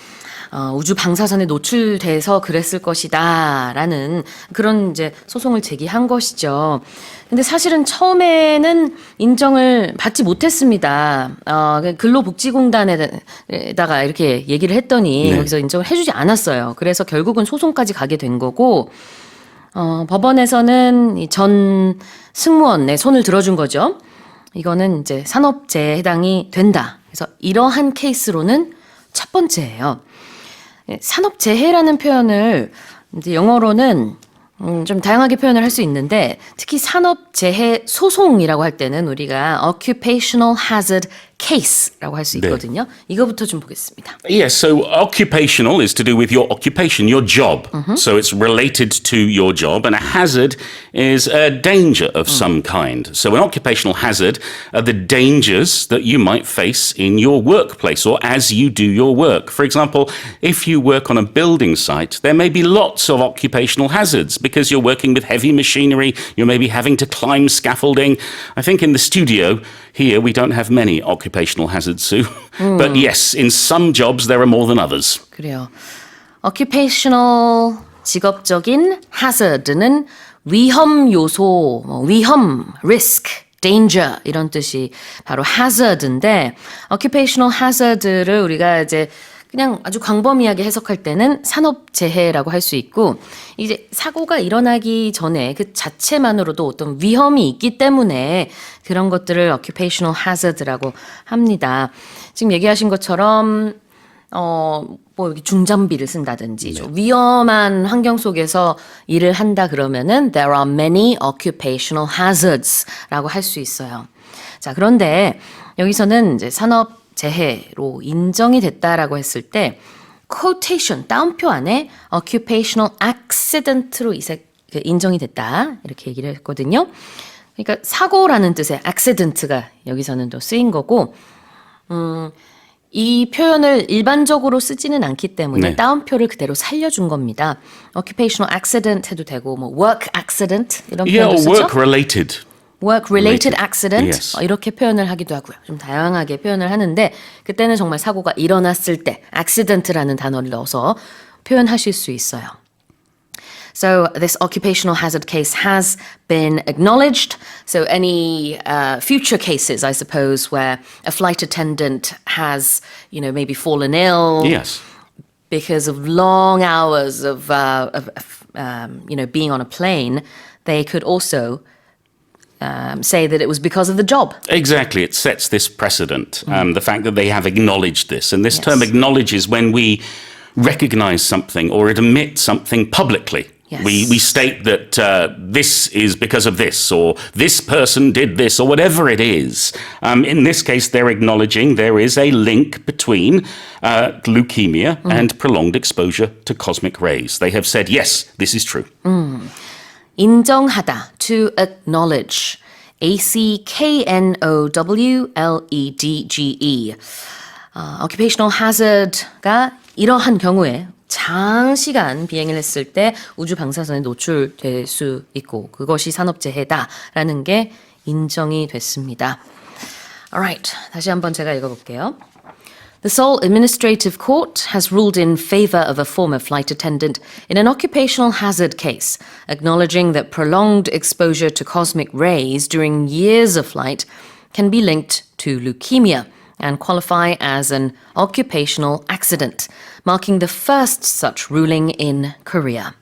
우주 방사선에 노출돼서 그랬을 것이다라는 그런 이제 소송을 제기한 것이죠. 근데 사실은 처음에는 인정을 받지 못했습니다. 근로복지공단에다가 이렇게 얘기를 했더니 여기서 인정을 해주지 않았어요. 그래서 결국은 소송까지 가게 된 거고, 법원에서는 이 전 승무원의 손을 들어준 거죠. 이거는 이제 산업재해에 해당이 된다. 그래서 이러한 케이스로는 첫 번째예요. 산업재해라는 표현을 이제 영어로는 좀 다양하게 표현을 할 수 있는데 특히 산업재해 소송이라고 할 때는 우리가 occupational hazard case라고 할 수 있거든요. 이거부터 좀 보겠습니다. Yes, so occupational is to do with your occupation, your job. So it's related to your job, and a hazard is a danger of some kind. So an occupational hazard are the dangers that you might face in your workplace or as you do your work. For example, if you work on a building site, there may be lots of occupational hazards because you're working with heavy machinery, you may be having to climb scaffolding. I think in the studio here we don't have many occupational hazards, Sue. But yes, in some jobs there are more than others. 그래요. occupational 직업적인 hazard는 위험 요소, 위험, risk, danger 이런 뜻이 바로 hazard인데 occupational hazard를 우리가 이제 그냥 아주 광범위하게 해석할 때는 산업재해라고 할 수 있고 이제 사고가 일어나기 전에 그 자체만으로도 어떤 위험이 있기 때문에 그런 것들을 occupational hazard라고 합니다. 지금 얘기하신 것처럼 뭐 중장비를 쓴다든지 좀 위험한 환경 속에서 일을 한다 그러면은 there are many occupational hazards라고 할 수 있어요. 자, 그런데 여기서는 이제 산업 재해로 인정이 됐다라고 했을 때 quotation 따옴표 안에 occupational accident로 인정이 됐다 이렇게 얘기를 했거든요. 그러니까 사고라는 뜻의 accident가 여기서는 또 쓰인 거고 이 표현을 일반적으로 쓰지는 않기 때문에 따옴표를 그대로 살려준 겁니다. occupational accident 해도 되고 뭐 work accident 이런 Yeah, 표현도 or 쓰죠. work related. work-related accident Yes. 이렇게 표현을 하기도 하고요. 좀 다양하게 표현을 하는데 그때는 정말 사고가 일어났을 때 accident라는 단어를 넣어서 표현하실 수 있어요. So this occupational hazard case has been acknowledged. So any future cases, I suppose, where a flight attendant has, maybe fallen ill Yes. because of long hours of being on a plane, they could also say that it was because of the job. Exactly. It sets this precedent, the fact that they have acknowledged this. And this term Yes. acknowledges when we recognize something or admit something publicly. Yes. We state that this is because of this, or this person did this, or whatever it is. In this case, they're acknowledging there is a link between leukemia and prolonged exposure to cosmic rays. They have said, yes, this is true. 인정하다, to acknowledge. ACKNOWLEDGE. occupational hazard가 이러한 경우에 장시간 비행을 했을 때 우주 방사선에 노출될 수 있고 그것이 산업재해다라는 게 인정이 됐습니다. Alright, 다시 한번 제가 읽어볼게요. The Seoul Administrative Court has ruled in favor of a former flight attendant in an occupational hazard case, acknowledging that prolonged exposure to cosmic rays during years of flight can be linked to leukemia and qualify as an occupational accident, marking the first such ruling in Korea.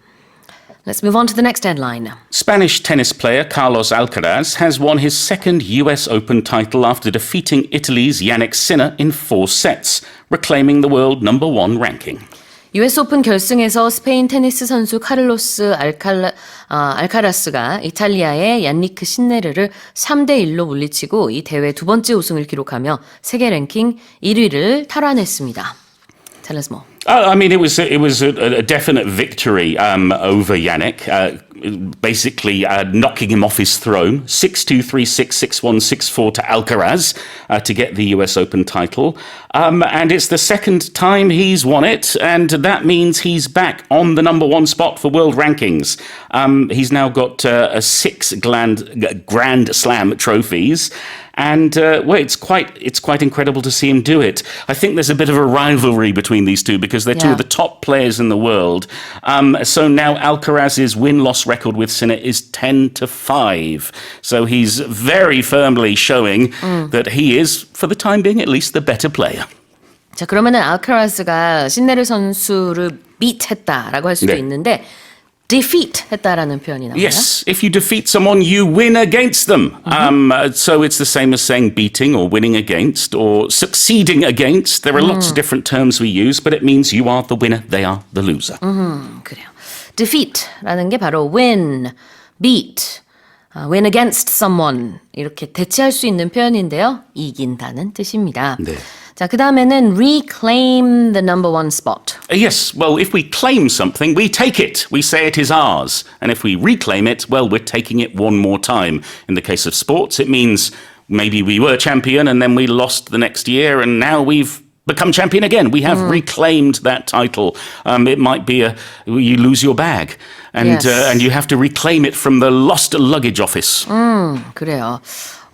Let's move on to the next headline. Spanish tennis player Carlos Alcaraz has won his second US Open title after defeating Italy's Yannick Sinner in 4 sets, reclaiming the world number 1 ranking. US 오픈 결승에서 스페인 테니스 선수 카를로스 알카라스가 이탈리아의 얀니크 신네르를 3대1로 물리치고 이 대회 두 번째 우승을 기록하며 세계 랭킹 1위를 탈환했습니다. Tell us more. I mean, it was a definite victory over Yannick, basically knocking him off his throne. 6-2, 3-6, 6-1, 6-4 to Alcaraz to get the US Open title. And it's the second time he's won it, and that means he's back on the number 1 spot for world rankings. He's now got 6 Grand Slam trophies. And well, it's quite incredible to see him do it. I think there's a bit of a rivalry between these two because they're two of the top players in the world. So now Alcaraz's win-loss record with Sinner is 10-5. So he's very firmly showing that he is, for the time being at least, the better player. 자, 그러면은 알카라스가 신네르 선수를 beat했다라고 할 수도 있는데 defeat 했다라는 표현이 나와요. Yes, if you defeat someone, you win against them. So it's the same as saying beating or winning against or succeeding against. There are lots of different terms we use, but it means you are the winner, they are the loser. 그래요. defeat라는 게 바로 win, beat, win against someone 이렇게 대체할 수 있는 표현인데요. 이긴다는 뜻입니다. 네. 자, 그 다음에는 reclaim the number 1 spot. Yes, well, if we claim something, we take it. We say it is ours. And if we reclaim it, well, we're taking it one more time. In the case of sports, it means maybe we were champion and then we lost the next year and now we've become champion again. We have reclaimed that title. It might be you lose your bag and you have to reclaim it from the lost luggage office. 그래요.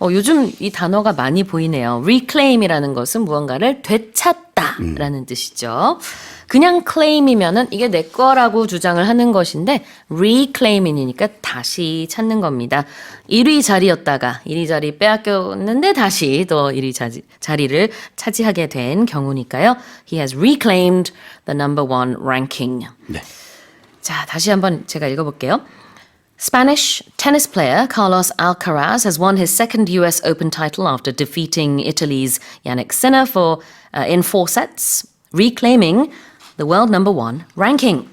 요즘 이 단어가 많이 보이네요. reclaim이라는 것은 무언가를 되찾다라는 뜻이죠. 그냥 claim이면은 이게 내 거라고 주장을 하는 것인데 reclaim이니까 다시 찾는 겁니다. 1위 자리였다가 1위 자리 빼앗겼는데 다시 또 1위 자리를 차지하게 된 경우니까요. He has reclaimed the number 1 ranking. 네. 자, 다시 한번 제가 읽어볼게요. Spanish tennis player Carlos Alcaraz has won his second US Open title after defeating Italy's Yannick Sinner in 4 sets, reclaiming the world number 1 ranking.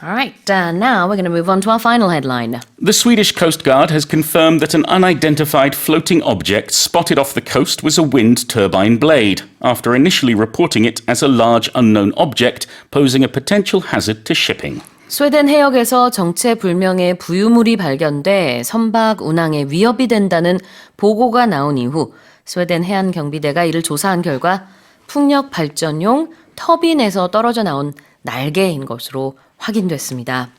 All right, now we're going to move on to our final headline. The Swedish Coast Guard has confirmed that an unidentified floating object spotted off the coast was a wind turbine blade, after initially reporting it as a large unknown object posing a potential hazard to shipping. 스웨덴 해역에서 정체불명의 부유물이 발견돼 선박 운항에 위협이 된다는 보고가 나온 이후 스웨덴 해안경비대가 이를 조사한 결과 풍력 발전용 터빈에서 떨어져 나온 날개인 것으로 확인됐습니다.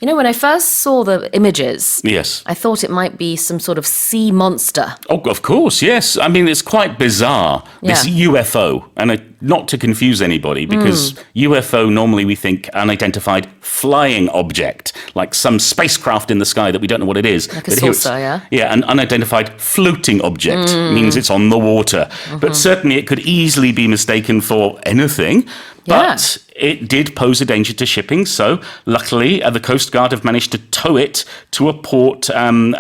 You know, when I first saw the images, Yes. I thought it might be some sort of sea monster. Oh, of course, yes. I mean, it's quite bizarre, this UFO. And not to confuse anybody, because UFO, normally we think unidentified flying object, like some spacecraft in the sky that we don't know what it is. Like a But here it's- saucer, yeah? Yeah, an unidentified floating object means it's on the water. But certainly it could easily be mistaken for anything. But it did pose a danger to shipping, so luckily the Coast Guard have managed to tow it to a port in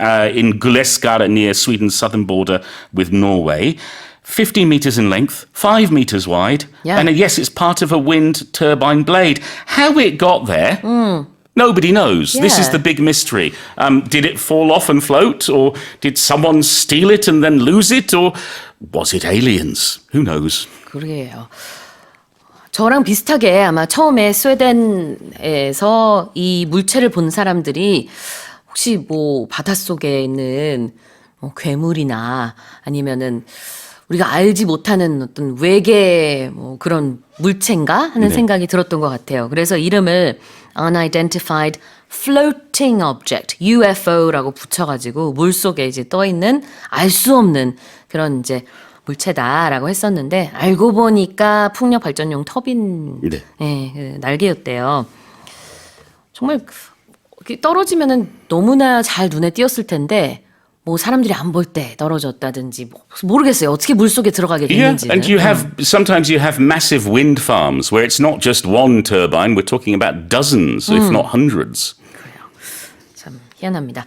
Gulleskar near Sweden's southern border with Norway. 15 meters in length, 5 meters wide, and yes, it's part of a wind turbine blade. How it got there, nobody knows. This is Yeah. the big mystery. Did it fall off and float, or did someone steal it and then lose it, or was it aliens? Who knows? 그러게요. 저랑 비슷하게 아마 처음에 스웨덴에서 이 물체를 본 사람들이 혹시 뭐 바닷속에 있는 뭐 괴물이나 아니면은 우리가 알지 못하는 어떤 외계 뭐 그런 물체인가 하는 생각이 들었던 것 같아요. 그래서 이름을 Unidentified Floating Object, UFO라고 붙여가지고 물 속에 이제 떠 있는 알 수 없는 그런 이제 물체다라고 했었는데 알고 보니까 풍력 발전용 터빈 네. 예, 그 날개였대요. 정말 떨어지면은 너무나 잘 눈에 띄었을 텐데 뭐 사람들이 안 볼 때 떨어졌다든지 모르겠어요. 어떻게 물 속에 들어가게 Yeah, 됐는지는. and sometimes you have massive wind farms where it's not just one turbine, we're talking about dozens, if not hundreds. 참 희한합니다.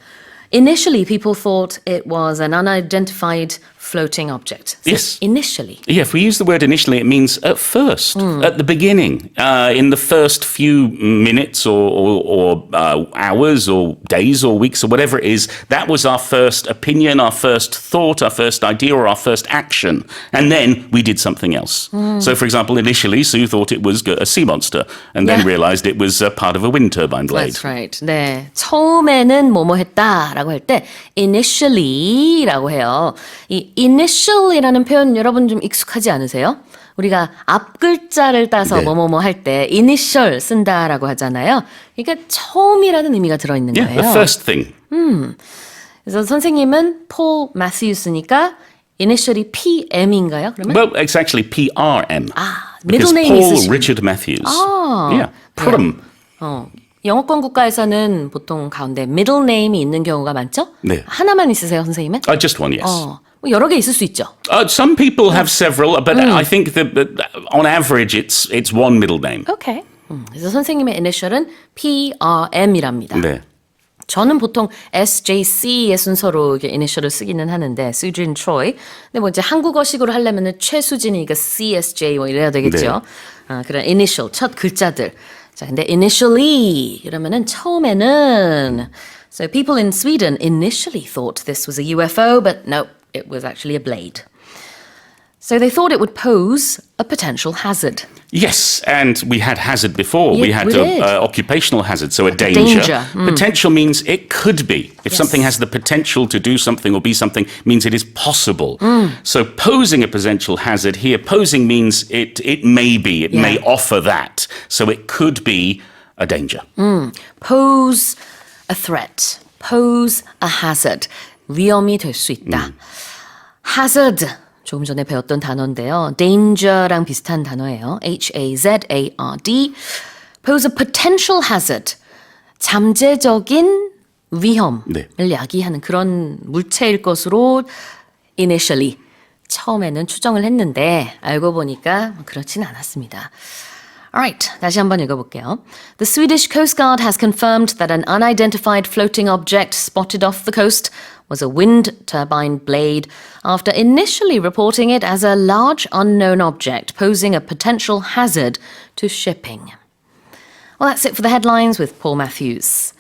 Initially, people thought it was an unidentified floating object. So Yes. Initially. Yeah, if we use the word initially, it means at first, at the beginning, in the first few minutes or hours or days or weeks or whatever it is. That was our first opinion, our first thought, our first idea, or our first action. And then we did something else. So, for example, initially, Sue thought it was a sea monster and then Yeah. realized it was part of a wind turbine blade. That's right. 네, 처음에는 뭐뭐 했다라고 할 때 initially라고 해요. 이 initial이라는 표현 여러분 좀 익숙하지 않으세요? 우리가 앞 글자를 따서 네. 뭐뭐뭐 할 때 initial 쓴다라고 하잖아요. 그러니까 처음이라는 의미가 들어있는 Yeah, 거예요. the first thing. 그래서 선생님은 폴 마시우스니까 initially PM인가요? 그러면 Well, it's actually PRM. middle Because name Paul 있으신. Richard Matthews. 아, Yeah, Prum. 영어권 국가에서는 보통 가운데 middle name이 있는 경우가 많죠? 네. 하나만 있으세요, 선생님은? Just one, yes. 뭐 여러 개 있을 수 있죠. Some people have several, but I think that on average it's one middle name. 오케이. 그래서 선생님의 initial은 PRM이랍니다. 네. 저는 보통 SJC의 순서로 이게 initial을 쓰기는 하는데 수진 트로이. 근데 뭐 이제 한국어식으로 하려면은 최수진이니까 CSJ 뭐 이래야 되겠죠. 그런 initial 첫 글자들. 자, 근데 initially 이러면은 처음에는 so people in Sweden initially thought this was a UFO, but no, it was actually a blade. So they thought it would pose a potential hazard. Yes, and we had hazard before. Yeah, we had we did. occupational hazard, so a danger. danger. Potential means it could be. If something has the potential to do something or be something, means it is possible. So posing a potential hazard here, posing means it may be, it may offer that. So it could be a danger. Pose a threat. Pose a hazard. 위험이 될 수 있다. hazard. 조금 전에 배웠던 단어인데요. danger랑 비슷한 단어예요. HAZARD. Pose a potential hazard. 잠재적인 위험을 네. 야기하는 그런 물체일 것으로 initially 처음에는 추정을 했는데 알고 보니까 그렇진 않았습니다. Alright, 다시 한번 읽어볼게요. The Swedish Coast Guard has confirmed that an unidentified floating object spotted off the coast was a wind turbine blade after initially reporting it as a large unknown object posing a potential hazard to shipping. Well, that's it for the headlines with Paul Matthews.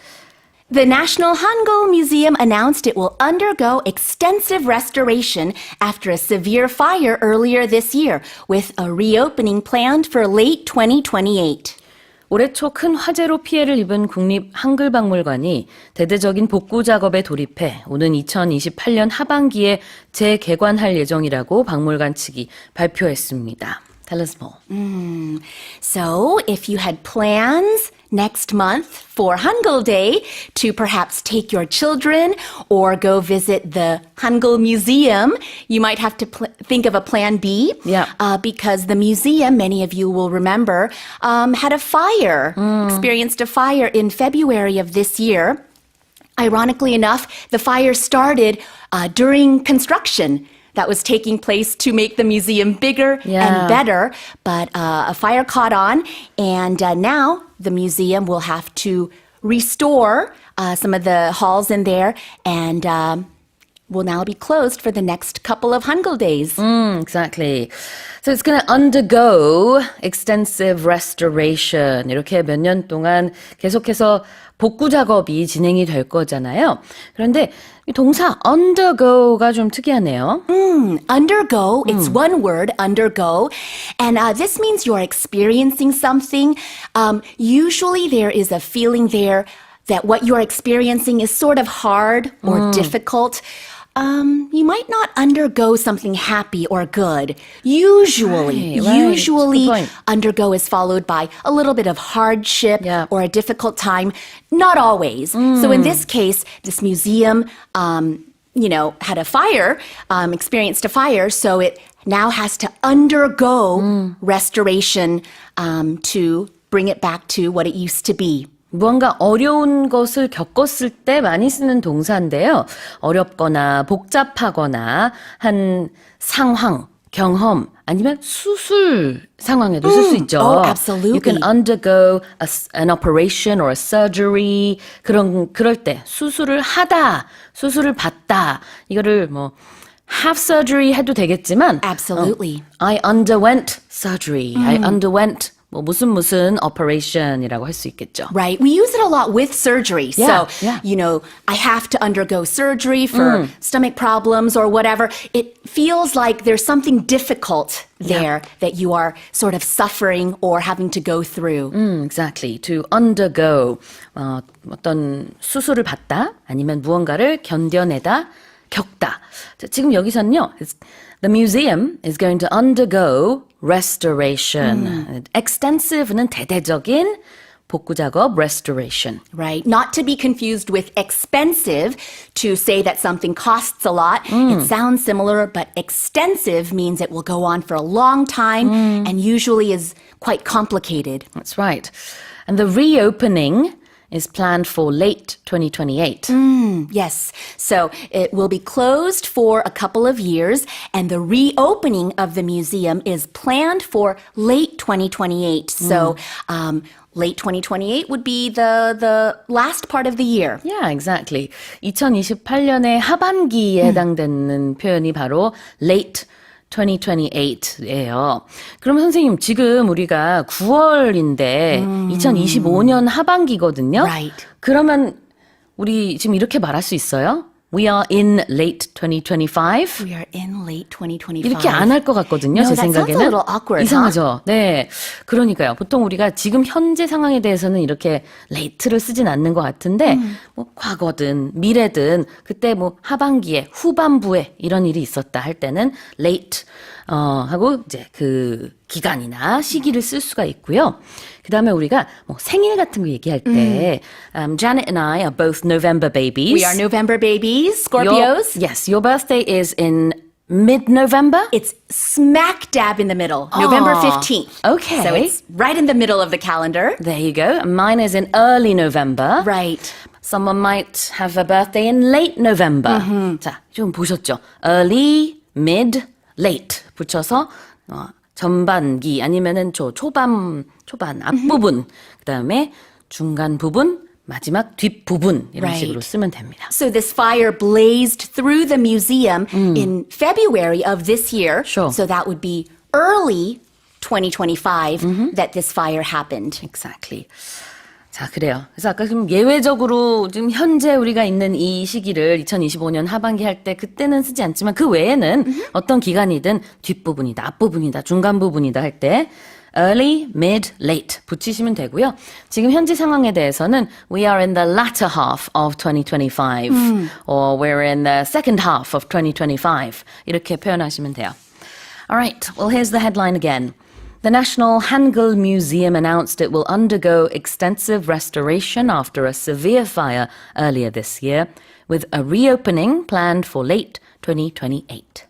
The National Hangul Museum announced it will undergo extensive restoration after a severe fire earlier this year, with a reopening planned for late 2028. 올해 초 큰 화재로 피해를 입은 국립 한글박물관이 대대적인 복구 작업에 돌입해 오는 2028년 하반기에 재개관할 예정이라고 박물관 측이 발표했습니다. Tell us more. So, if you had plans next month for Hangul Day to perhaps take your children or go visit the Hangul Museum, you might have to think of a plan B. Yeah. Because the museum, many of you will remember, had a fire, experienced a fire in February of this year. Ironically enough, the fire started during construction that was taking place to make the museum bigger and better. But a fire caught on, and now the museum will have to restore some of the halls in there, and will now be closed for the next couple of Hangul days. Exactly. So it's going to undergo extensive restoration. 이렇게 몇 년 동안 계속해서 복구 작업이 진행이 될 거잖아요. 그런데 이 동사 undergo가 좀 특이하네요. Undergo, it's one word, undergo. And this means you're experiencing something. Usually there is a feeling there that what you're experiencing is sort of hard or difficult. You might not undergo something happy or good. Usually, Right. usually Good point. undergo is followed by a little bit of hardship Yeah. or a difficult time. Not always. So in this case, this museum, had a fire, experienced a fire, so it now has to undergo restoration to bring it back to what it used to be. 무언가 어려운 것을 겪었을 때 많이 쓰는 동사인데요. 어렵거나 복잡하거나 한 상황, 경험 아니면 수술 상황에도 쓸 수 있죠. Oh, absolutely. You can undergo an operation or a surgery. 그럴 때 수술을 하다, 수술을 받다. 이거를 뭐 have surgery 해도 되겠지만 Absolutely. I underwent surgery. I underwent 뭐 무슨 operation이라고 할 수 있겠죠. Right. We use it a lot with surgery. Yeah, So, yeah. I have to undergo surgery for stomach problems or whatever. It feels like there's something difficult there that you are sort of suffering or having to go through. Exactly. To undergo. 어떤 수술을 받다 아니면 무언가를 견뎌내다, 겪다. 자, 지금 여기서는요. The museum is going to undergo restoration. Extensive는 대대적인 복구 작업 restoration. Right. Not to be confused with expensive to say that something costs a lot. It sounds similar, but extensive means it will go on for a long time and usually is quite complicated. That's right. And the reopening is planned for late 2028. Yes. So it will be closed for a couple of years, and the reopening of the museum is planned for late 2028. So late 2028 would be the last part of the year. Yeah, exactly. 2028년의 하반기에 해당되는 표현이 바로 late 2028예요. 그럼 선생님 지금 우리가 9월인데 2025년 하반기거든요. Right. 그러면 우리 지금 이렇게 말할 수 있어요? We are in late 2025. We are in late 2025. 이렇게 안 할 것 같거든요. No, 제 that sounds 생각에는. a little awkward, 이상하죠. 네. 그러니까요. 보통 우리가 지금 현재 상황에 대해서는 이렇게 late를 쓰진 않는 것 같은데 뭐 과거든 미래든 그때 뭐 하반기에 후반부에 이런 일이 있었다 할 때는 late 하고 이제 그 기간이나 시기를 쓸 수가 있고요. 그 다음에 우리가 뭐 생일 같은 거 얘기할 때 Janet and I are both November babies. We are November babies, Scorpios. Yes, your birthday is in mid-November? It's smack dab in the middle, November 15th. Okay. So it's right in the middle of the calendar. There you go. Mine is in early November. Right. Someone might have a birthday in late November. 자, 좀 보셨죠? Early, mid, late 붙여서 전반기 아니면은 초반 앞부분 그다음에 중간 부분 마지막 뒷부분 이런 Right. 식으로 쓰면 됩니다. So this fire blazed through the museum in February of this year. Sure. So that would be early 2025 that this fire happened. Exactly. 자, 그래요. 그래서 아까 좀 예외적으로 지금 현재 우리가 있는 이 시기를 2025년 하반기 할 때 그때는 쓰지 않지만 그 외에는 어떤 기간이든 뒷부분이다, 앞부분이다, 중간 부분이다 할 때 early, mid, late 붙이시면 되고요. 지금 현재 상황에 대해서는 we are in the latter half of 2025 or we're in the second half of 2025 이렇게 표현하시면 돼요. Alright, well here's the headline again. The National Hangul Museum announced it will undergo extensive restoration after a severe fire earlier this year, with a reopening planned for late 2028.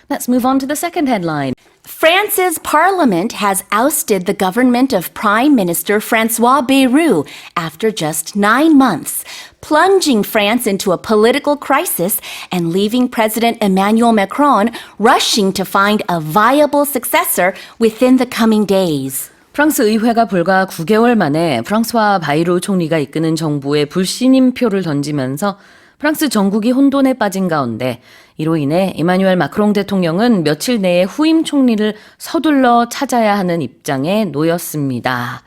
Let's move on to the second headline. France's parliament has ousted the government of Prime Minister Francois Bayrou after just 9 months, plunging France into a political crisis and leaving President Emmanuel Macron rushing to find a viable successor within the coming days. 프랑스 의회가 불과 9개월 만에 프랑스와 바이루 총리가 이끄는 정부에 불신임표를 던지면서 프랑스 전국이 혼돈에 빠진 가운데 이로 인해 이마뉴엘 마크롱 대통령은 며칠 내에 후임 총리를 서둘러 찾아야 하는 입장에 놓였습니다.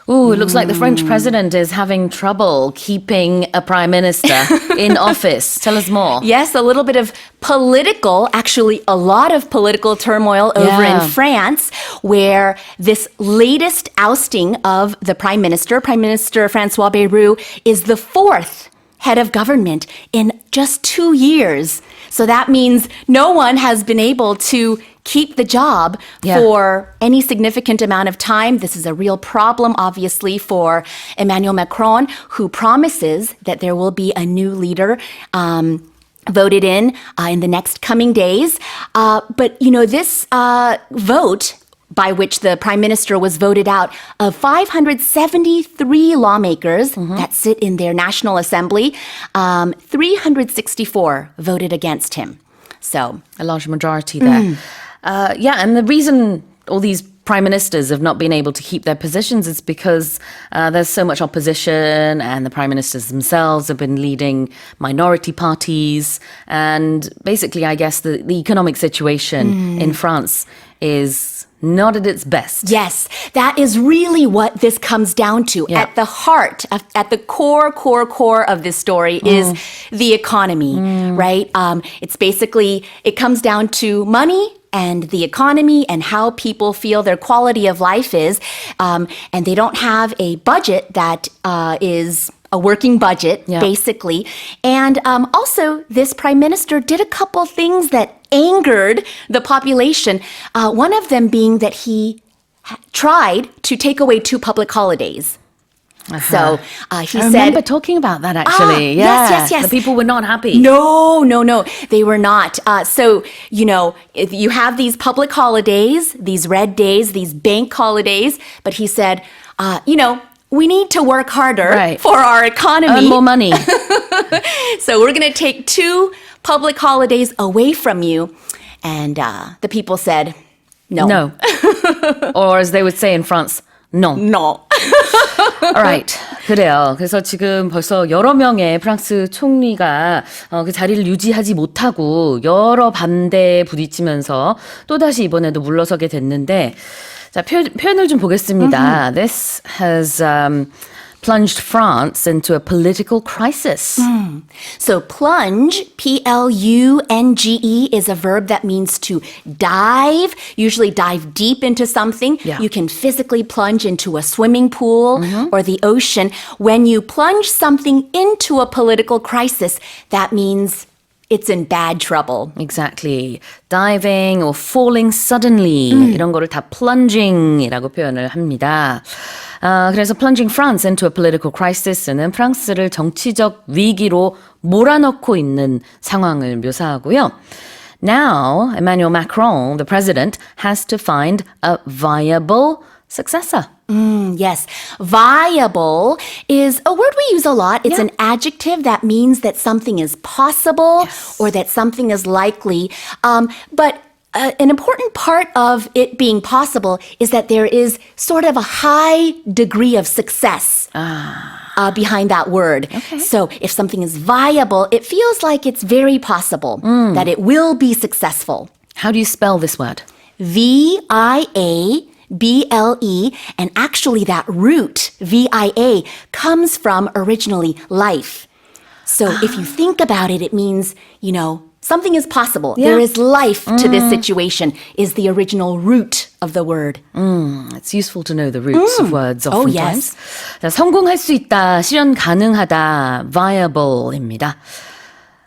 Ooh, it looks like the French president is having trouble keeping a prime minister in office. Tell us more. Yes, a little bit of political, actually a lot of political turmoil over Yeah. in France, where this latest ousting of the Prime Minister Francois Bayrou, is the fourth head of government in just 2 years. So that means no one has been able to keep the job Yeah. for any significant amount of time. This is a real problem, obviously, for Emmanuel Macron, who promises that there will be a new leader voted in the next coming days. But, this vote by which the prime minister was voted out of 573 lawmakers that sit in their National Assembly, 364 voted against him. So a large majority there. And the reason all these prime ministers have not been able to keep their positions is because there's so much opposition, and the prime ministers themselves have been leading minority parties. And basically, I guess the economic situation in France is not at its best. yes, that is really what this comes down to. Yeah. At the heart, at the core of this story is the economy, right? It's basically, it comes down to money and the economy and how people feel their quality of life is. And they don't have a budget that is a working budget, basically. And also, this prime minister did a couple things that angered the population. One of them being that he tried to take away 2 public holidays. So he I said, remember talking about that actually. yes. The people were not happy. No, they were not. So, if you have these public holidays, these red days, these bank holidays, but he said, we need to work harder for our economy. Earn more money. So we're going to take 2 public holidays away from you. And the people said, no. No. Or as they would say in France, non. No. Alright. 그래요. 그래서 지금 벌써 여러 명의 프랑스 총리가 그 자리를 유지하지 못하고 여러 반대에 부딪히면서 또다시 이번에도 물러서게 됐는데, 자, 표현을 좀 보겠습니다. This has plunged France into a political crisis. So plunge, P-L-U-N-G-E, is a verb that means to dive, usually dive deep into something. Yeah. You can physically plunge into a swimming pool or the ocean. When you plunge something into a political crisis, that means it's in bad trouble. Exactly. Diving or falling suddenly 이런 거를 다 plunging이라고 표현을 합니다. 그래서 plunging France into a political crisis는 프랑스를 정치적 위기로 몰아넣고 있는 상황을 묘사하고요. Now, Emmanuel Macron, the president, has to find a viable successor. Yes. Viable is a word we use a lot. It's an adjective that means that something is possible or that something is likely. But an important part of it being possible is that there is sort of a high degree of success behind that word. Okay. So if something is viable, it feels like it's very possible that it will be successful. How do you spell this word? V-I-A B-L-E, and actually that root, V-I-A, comes from originally life. So if you think about it, it means, something is possible. Yeah. There is life to this situation, is the original root of the word. It's useful to know the roots of words Oh, oftentimes. 자, 성공할 수 있다, 실현 가능하다, viable입니다.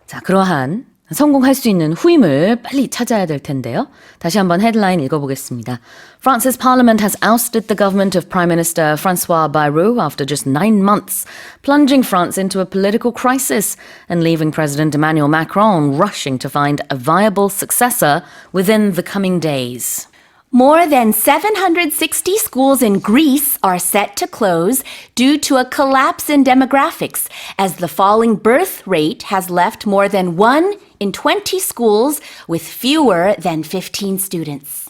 자, 그러한 성공할 수 있는 후임을 빨리 찾아야 될 텐데요. 다시 한번 헤드라인 읽어보겠습니다. France's parliament has ousted the government of Prime Minister François Bayrou after just 9 months, plunging France into a political crisis and leaving President Emmanuel Macron rushing to find a viable successor within the coming days. More than 760 schools in Greece are set to close due to a collapse in demographics, as the falling birth rate has left more than 1 in 20 schools with fewer than 15 students.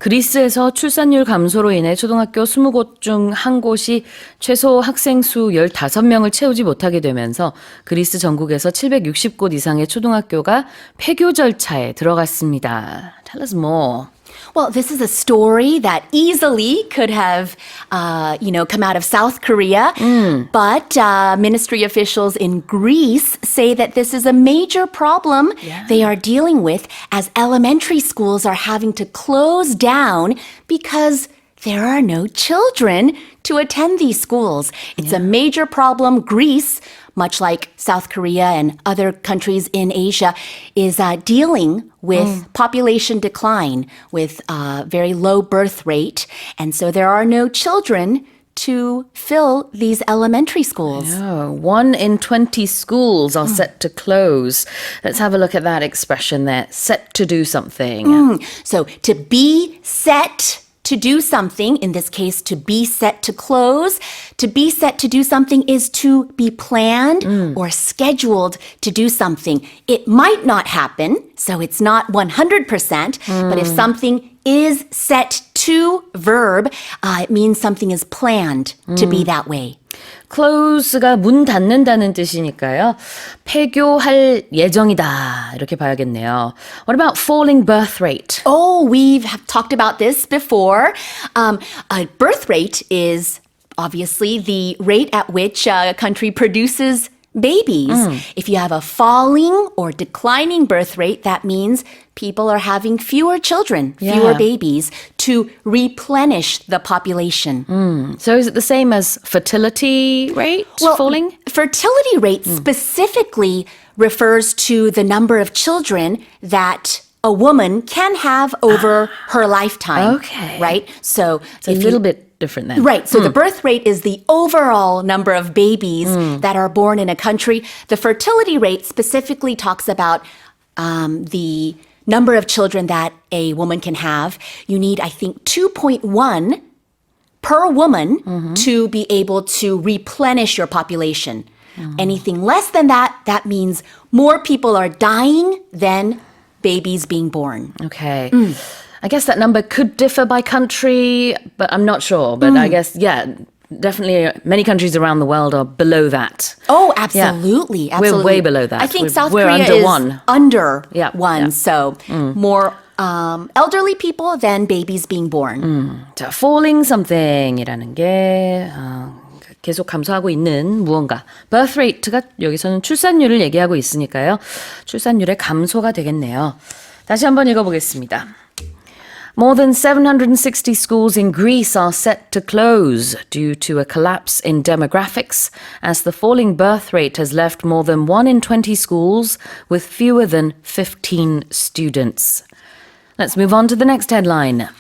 그리스에서 출산율 감소로 인해 초등학교 20곳 중 한 곳이 최소 학생 수 15명을 채우지 못하게 되면서 그리스 전국에서 760곳 이상의 초등학교가 폐교 절차에 들어갔습니다. Tell us more. Well, this is a story that easily could have, come out of South Korea. But ministry officials in Greece say that this is a major problem they are dealing with as elementary schools are having to close down because there are no children to attend these schools. It's a major problem. Greece, much like South Korea and other countries in Asia, is dealing with population decline, with very low birth rate. And so there are no children to fill these elementary schools. Oh, 1 in 20 schools are set to close. Let's have a look at that expression there. Set to do something. So to be set to do something, in this case, to be set to close, to be set to do something is to be planned or scheduled to do something. It might not happen, so it's not 100%, but if something is set to verb, it means something is planned to be that way. close가 문 닫는다는 뜻이니까요. 폐교할 예정이다. 이렇게 봐야겠네요. What about falling birth rate? Oh, have talked about this before. A birth rate is obviously the rate at which a country produces babies. If you have a falling or declining birth rate, that means people are having fewer children, fewer Yeah. babies to replenish the population. So is it the same as fertility rate falling? Fertility rate specifically refers to the number of children that a woman can have over her lifetime. Okay. Right? So It's a little bit different then. Right. So the birth rate is the overall number of babies that are born in a country. The fertility rate specifically talks about the number of children that a woman can have. You need, I think, 2.1 per woman to be able to replenish your population. Anything less than that, that means more people are dying than babies being born. Okay. I guess that number could differ by country, but I'm not sure. But I guess, definitely many countries around the world are below that. Oh, absolutely. We're Absolutely. way below that. I think South we're Korea under is one. under Yeah, one. yeah. So more elderly people than babies being born. 자, falling something이라는 게 계속 감소하고 있는 무언가. birth rate가 여기서는 출산율을 얘기하고 있으니까요. 출산율의 감소가 되겠네요. 다시 한번 읽어보겠습니다. More than 760 schools in Greece are set to close due to a collapse in demographics, as the falling birth rate has left more than 1 in 20 schools with fewer than 15 students. Let's move on to the next headline.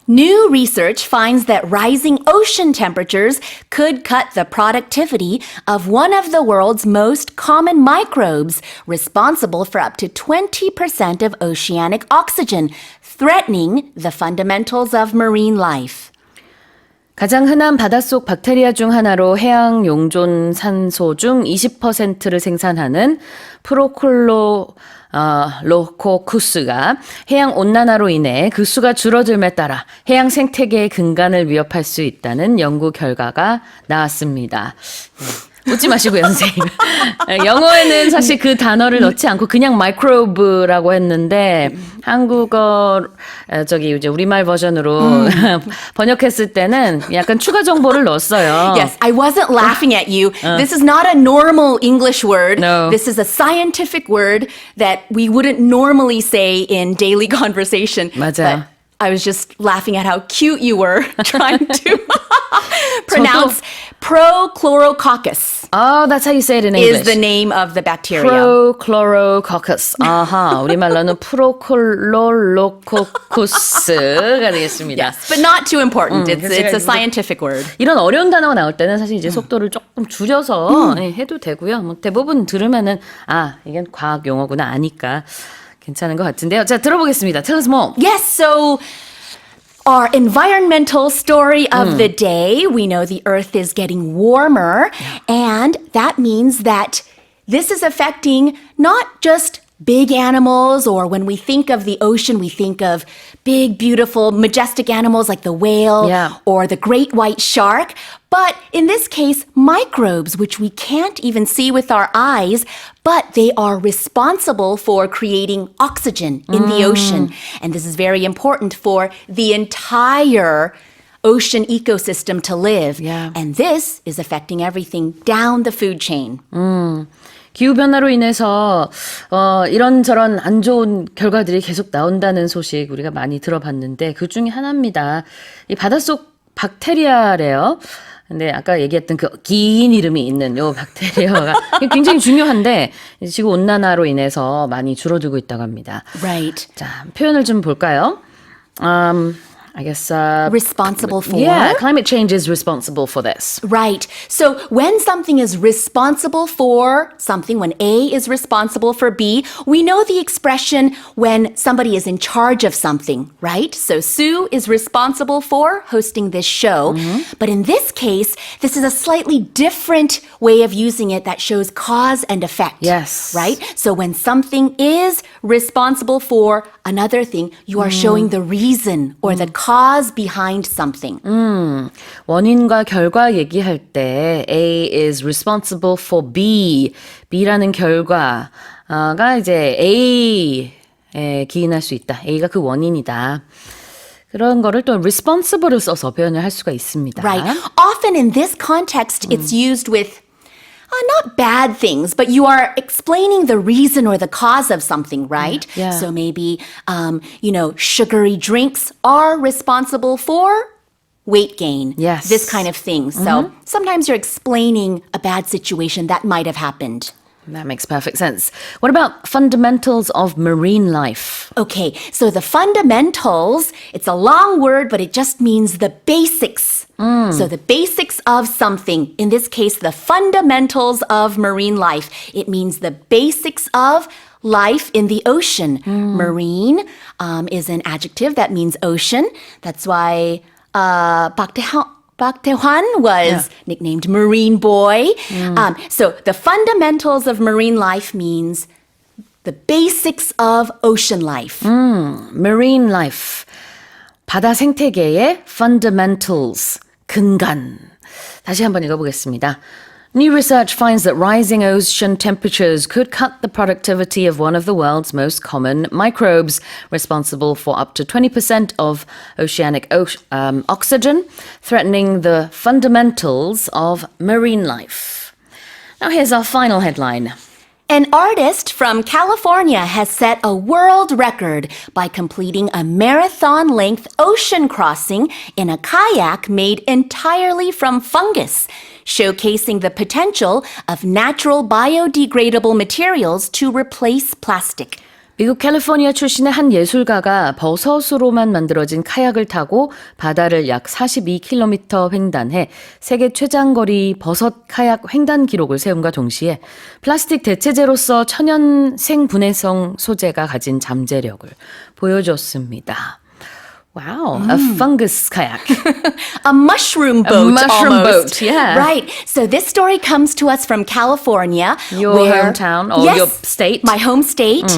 New research finds that rising ocean temperatures could cut the productivity of one of the world's most common microbes, responsible for up to 20% of oceanic oxygen, threatening the fundamentals of marine life. 가장 흔한 바닷속 박테리아 중 하나로 해양 용존 산소 중 20%를 생산하는 프로콜로코쿠스가 해양 온난화로 인해 그 수가 줄어들에 따라 해양 생태계의 근간을 위협할 수 있다는 연구 결과가 나왔습니다. 웃지 마시고요, 선생님. 영어에는 사실 그 단어를 넣지 않고 그냥 microbe라고 했는데 한국어 저기 이제 우리말 버전으로 번역했을 때는 약간 추가 정보를 넣었어요. Yes, I wasn't laughing at you. This is not a normal English word. No. This is a scientific word that we wouldn't normally say in daily conversation. 맞아요. But I was just laughing at how cute you were trying to pronounce Prochlorococcus Oh, that's how you say it in English. is the name of the bacteria. Prochlorococcus. 아하, 우리말로는 프로콜로로코쿠스가 되겠습니다. Yes, but not too important. It's 제가 a 이거- scientific word. 이런 어려운 단어가 나올 때는 사실 이제 속도를 조금 줄여서 해도 되고요. 뭐 대부분 들으면은 이건 과학 용어구나 아니까 괜찮은 것 같은데요. 자, 들어보겠습니다. Tell us more. Yes, so our environmental story of the day, we know the earth is getting warmer, and that means that this is affecting not just big animals, or when we think of the ocean, we think of big, beautiful, majestic animals like the whale Yeah. or the great white shark. But in this case, microbes, which we can't even see with our eyes, but they are responsible for creating oxygen in the ocean. And this is very important for the entire ocean ecosystem to live. Yeah. And this is affecting everything down the food chain. 기후변화로 인해서 이런저런 안 좋은 결과들이 계속 나온다는 소식 우리가 많이 들어봤는데 그 중에 하나입니다. 이 바닷속 박테리아래요. 근데 아까 얘기했던 그 긴 이름이 있는 요 박테리아가 굉장히 중요한데 지구 온난화로 인해서 많이 줄어들고 있다고 합니다. Right. 자, 표현을 좀 볼까요? I guess responsible for. yeah, climate change is responsible for this. Right. So when something is responsible for something, when A is responsible for B, we know the expression when somebody is in charge of something, right? So Sue is responsible for hosting this show. But in this case, this is a slightly different way of using it that shows cause and effect. Yes. Right? So when something is responsible for another thing, you are showing the reason or the cause behind something. 원인과 결과 얘기할 때 A is responsible for B. B라는 결과가 이제 A에 기인할 수 있다. A가 그 원인이다. 그런 거를 또 responsible을 써서 표현을 할 수가 있습니다. Right. Often in this context, it's used with not bad things, but you are explaining the reason or the cause of something, right? Yeah. So maybe, sugary drinks are responsible for weight gain. Yes. This kind of thing. So sometimes you're explaining a bad situation that might have happened. That makes perfect sense. What about fundamentals of marine life? Okay, so the fundamentals, it's a long word, but it just means the basics. So the basics of something, in this case, the fundamentals of marine life. It means the basics of life in the ocean. Marine is an adjective that means ocean. That's why Park Tae-hwan was nicknamed Marine Boy. So the fundamentals of marine life means the basics of ocean life. Marine life. 바다 생태계의 fundamentals. 근간. 다시 한번 읽어보겠습니다. New research finds that rising ocean temperatures could cut the productivity of one of the world's most common microbes, responsible for up to 20% of oceanic oxygen, threatening the fundamentals of marine life. Now here's our final headline. An artist from California has set a world record by completing a marathon-length ocean crossing in a kayak made entirely from fungus, showcasing the potential of natural biodegradable materials to replace plastic. 미국 캘리포니아 출신의 한 예술가가 버섯으로만 만들어진 카약을 타고 바다를 약 42km 횡단해 세계 최장거리 버섯 카약 횡단 기록을 세움과 동시에 플라스틱 대체제로서 천연 생분해성 소재가 가진 잠재력을 보여줬습니다. Wow, a fungus kayak. A mushroom boat. A mushroom almost. boat, yeah. Right. So this story comes to us from California. Your hometown or Yes, your state. My home state.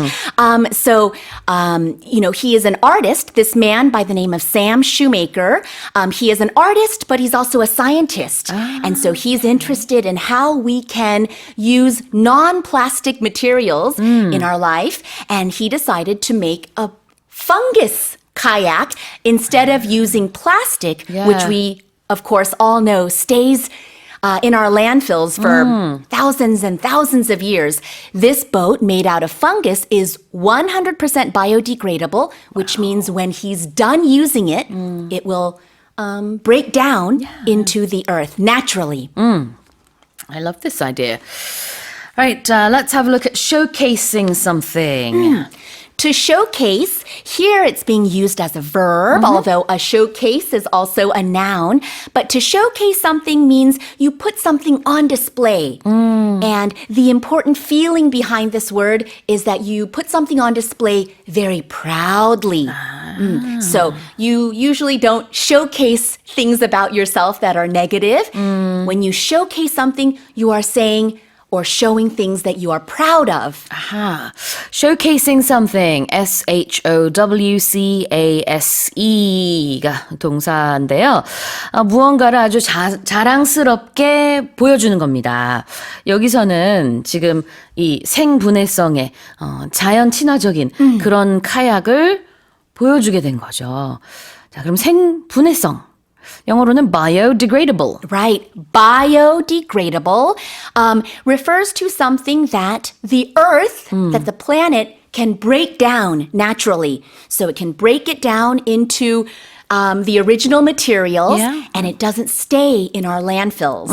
He is an artist, this man by the name of Sam Shoemaker. He is an artist, but he's also a scientist. And so he's interested in how we can use non-plastic materials in our life. And he decided to make a fungus kayak instead of using plastic, which we, of course, all know stays in our landfills for thousands and thousands of years. This boat made out of fungus is 100% biodegradable, which means when he's done using it, it will break down into the earth naturally. I love this idea. All right, let's have a look at showcasing something. To showcase, here it's being used as a verb, although a showcase is also a noun. But to showcase something means you put something on display. And the important feeling behind this word is that you put something on display very proudly. So you usually don't showcase things about yourself that are negative. When you showcase something, you are saying or showing things that you are proud of. Aha. Showcasing something. showcase가 동사인데요. 무언가를 아주 자랑스럽게 보여주는 겁니다. 여기서는 지금 이 생분해성의 자연 친화적인 그런 카약을 보여주게 된 거죠. 자, 그럼 생분해성. 영어로는 biodegradable. Right. Biodegradable refers to something that the earth, that the planet can break down naturally. So it can break it down into the original materials, Yeah. and it doesn't stay in our landfills.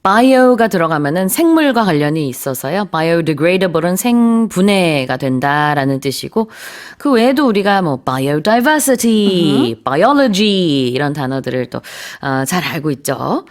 bio가 들어가면은 생물과 관련이 있어서요. biodegradable은 생분해가 된다라는 뜻이고 그 외에도 우리가 뭐 biodiversity, biology 이런 단어들을 또 잘 알고 있죠.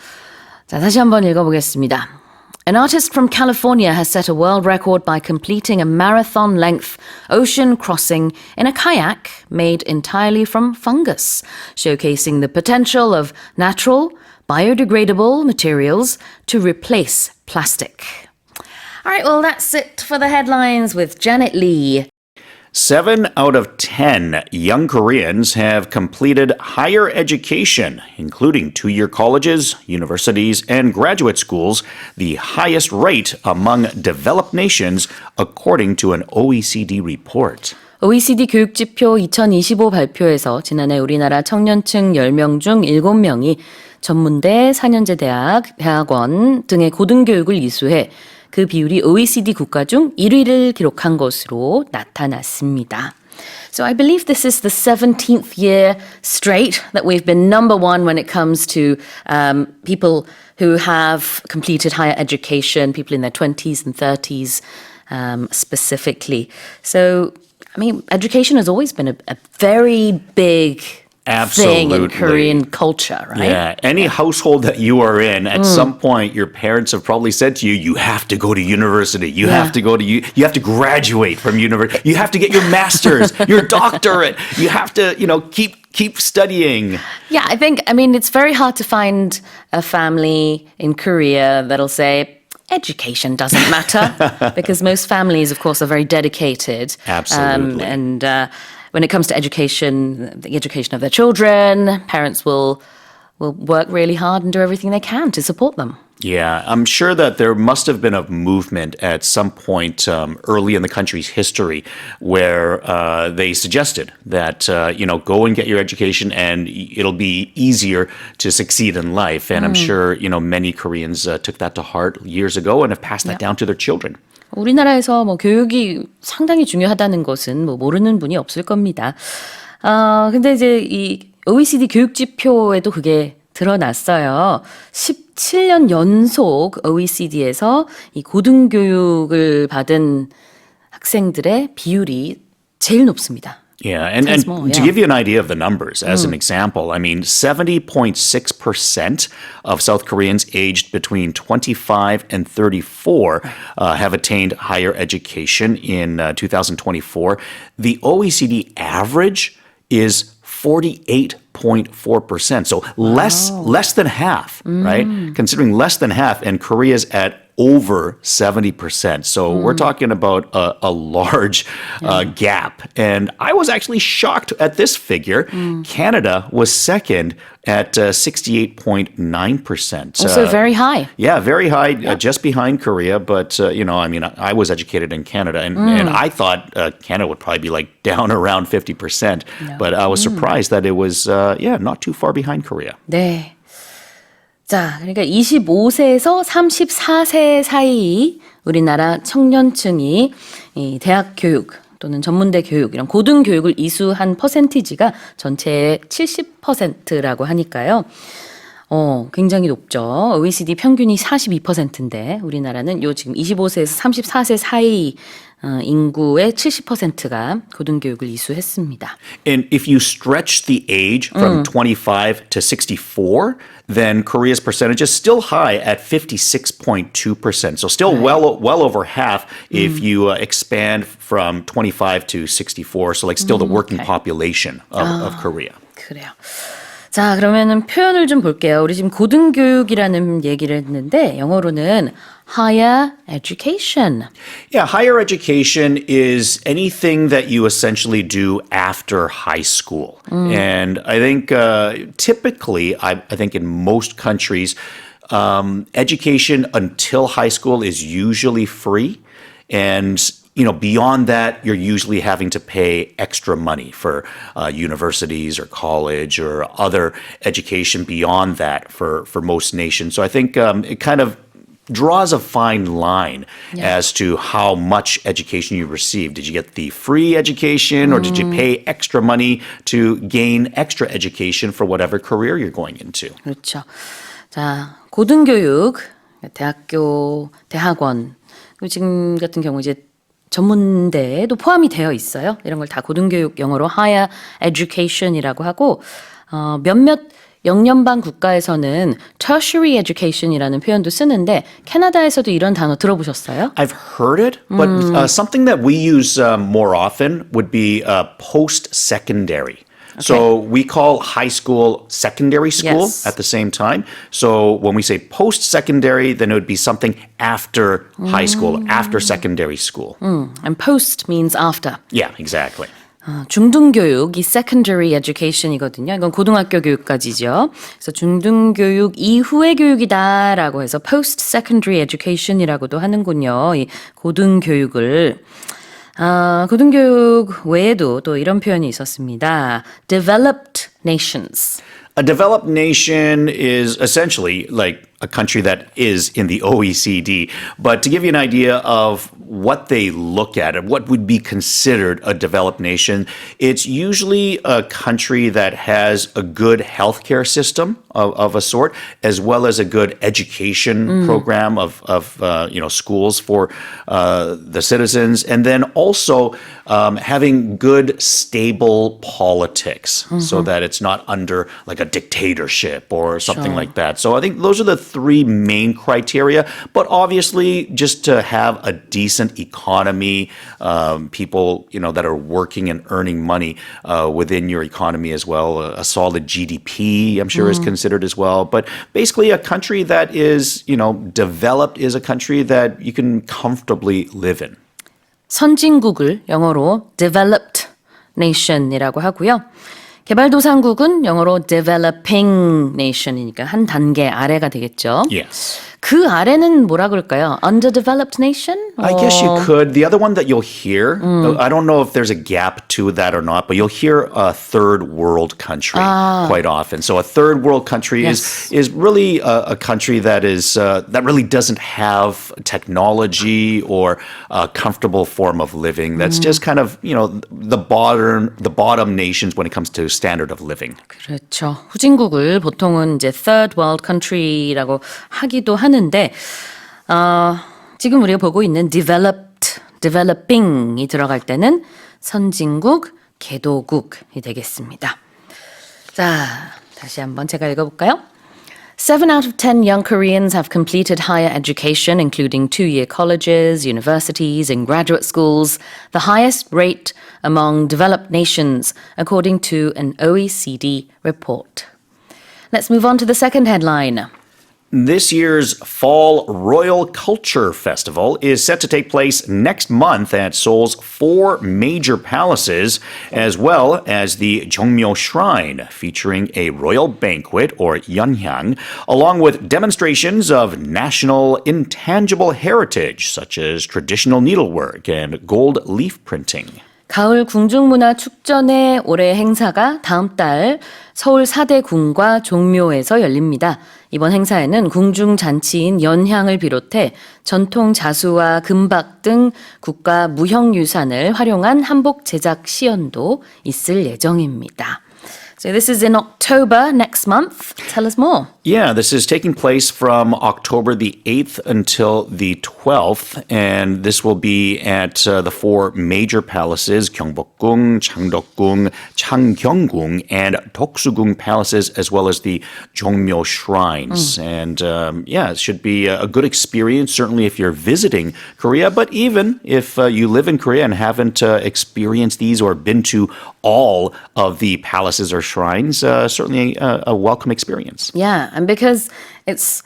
자, 다시 한번 읽어보겠습니다. An artist from California has set a world record by completing a marathon-length ocean crossing in a kayak made entirely from fungus, showcasing the potential of natural, biodegradable materials to replace plastic. All right, well, that's it for the headlines with Janet Lee. 7 out of 10 young Koreans have completed higher education, including two-year colleges, universities, and graduate schools, the highest rate among developed nations, according to an OECD report. OECD 교육지표 2025 발표에서 지난해 우리나라 청년층 10명 중 7명이 전문대, 4년제 대학, 대학원 등의 고등교육을 이수해 그 비율이 OECD 국가 중 1위를 기록한 것으로 나타났습니다. So I believe this is the 17th year straight that we've been number one when it comes to people who have completed higher education, people in their 20s and 30s specifically. So, I mean, education has always been a very big thing in Absolutely. Korean culture, right? Yeah, any household that you are in, at some point, your parents have probably said to you, you have to go to university. You have to go to, you have to graduate from university. You have to get your master's, your doctorate. You have to, keep studying. Yeah, I mean, it's very hard to find a family in Korea that'll say, education doesn't matter, because most families, of course, are very dedicated. Absolutely. When it comes to education, the education of their children, parents will work really hard and do everything they can to support them. Yeah, I'm sure that there must have been a movement at some point early in the country's history where they suggested that, go and get your education and it'll be easier to succeed in life. And I'm sure, many Koreans took that to heart years ago and have passed that down to their children. 우리나라에서 뭐 교육이 상당히 중요하다는 것은 뭐 모르는 분이 없을 겁니다. 근데 이제 이 OECD 교육 지표에도 그게 드러났어요. 17년 연속 OECD에서 이 고등교육을 받은 학생들의 비율이 제일 높습니다. Yeah, and more, to yeah. give you an idea of the numbers, as an example, I mean, 70.6% of South Koreans aged between 25 and 34 have attained higher education in 2024. The OECD average is 48.4%. So less than half, right? Considering less than half, and Korea's at over 70%. So we're talking about a large gap. And I was actually shocked at this figure. Canada was second at 68.9%. Also very high. Yeah, very high, just behind Korea. But, I was educated in Canada, and I thought Canada would probably be like down around 50%. But I was surprised that it was, not too far behind Korea. 네. 자, 그러니까 25세에서 34세 사이 우리나라 청년층이 이 대학 교육 또는 전문대 교육 이런 고등 교육을 이수한 퍼센티지가 전체의 70%라고 하니까요. 굉장히 높죠. OECD 평균이 42%인데 우리나라는 요 지금 25세에서 34세 사이 인구의 70%가 고등교육을 이수했습니다. And if you stretch the age from 25 to 64, then Korea's percentage is still high at 56.2%. So still well over half if you expand from 25 to 64. So like still the working population of Korea. 그래요. 자, 그러면은 표현을 좀 볼게요. 우리 지금 고등교육이라는 얘기를 했는데 영어로는 higher education. Yeah, higher education is anything that you essentially do after high school. And I think typically, I think in most countries, education until high school is usually free. And beyond that, you're usually having to pay extra money for universities or college or other education beyond that for most nations. So I think it kind of draws a fine line as to how much education you received. Did you get the free education or did you pay extra money to gain extra education for whatever career you're going into? 그렇죠. 자, 고등교육, 대학교, 대학원, 그리고 지금 같은 경우 이제 전문대에도 포함이 되어 있어요. 이런 걸 다 고등교육 영어로 higher education이라고 하고 몇몇 영연방 국가에서는 tertiary education이라는 표현도 쓰는데 캐나다에서도 이런 단어 들어보셨어요? I've heard it, but something that we use more often would be post-secondary. So we call high school secondary school Yes. at the same time. So when we say post-secondary, then it would be something after high school, after secondary school. And post means after. Yeah, exactly. 중등교육이 secondary education이거든요. 이건 고등학교 교육까지죠. 그래서 중등교육 이후의 교육이다라고 해서 post secondary education이라고도 하는군요. 이 고등교육을. 고등교육 외에도 또 이런 표현이 있었습니다. developed nations. A developed nation is essentially like a country that is in the OECD. But to give you an idea of what they look at and what would be considered a developed nation, it's usually a country that has a good healthcare system of a sort, as well as a good education program of schools for the citizens, and then also having good, stable politics so that it's not under like a dictatorship or something like that. So I think those are the three main criteria, but obviously just to have a decent economy, people, that are working and earning money within your economy as well, a solid GDP, I'm sure is considered as well. But basically a country that is, developed is a country that you can comfortably live in. 선진국을 영어로 developed nation이라고 하고요. 개발도상국은 영어로 developing nation이니까 한 단계 아래가 되겠죠. Yes. 그 아래는 뭐라 그럴까요? Underdeveloped nation? I guess you could. The other one that you'll hear, I don't know if there's a gap to that or not, but you'll hear a third world country quite often. So a third world country Yes. is really a country that is that really doesn't have technology or a comfortable form of living. That's just kind of the bottom nations when it comes to standard of living. 그렇죠. 후진국을 보통은 이제 third world country라고 하기도 하는데 지금 우리가 보고 있는 developed, developing이 들어갈 때는 선진국, 개도국이 되겠습니다. 자, 다시 한번 제가 읽어볼까요? 7 out of 10 young Koreans have completed higher education, including 2-year colleges, universities, and graduate schools, the highest rate among developed nations, according to an OECD report. Let's move on to the second headline. This year's Fall Royal Culture Festival is set to take place next month at Seoul's 4 major palaces, as well as the Jeongmyo Shrine, featuring a royal banquet, or yeonhyang, along with demonstrations of national intangible heritage, such as traditional needlework and gold leaf printing. 가을 궁중문화축전의 올해 행사가 다음 달 서울 4대 궁과 종묘에서 열립니다. 이번 행사에는 궁중잔치인 연향을 비롯해 전통 자수와 금박 등 국가 무형유산을 활용한 한복 제작 시연도 있을 예정입니다. So this is in October next month. Tell us more. Yeah, this is taking place from October the 8th until the 12th, and this will be at the 4 major palaces, Gyeongbokgung, Changdeokgung, Changgyeonggung, and Doksugung palaces, as well as the Jeongmyo shrines. And it should be a good experience, certainly if you're visiting Korea, but even if you live in Korea and haven't experienced these or been to all of the palaces or shrines, certainly a welcome experience. Yeah, and because it's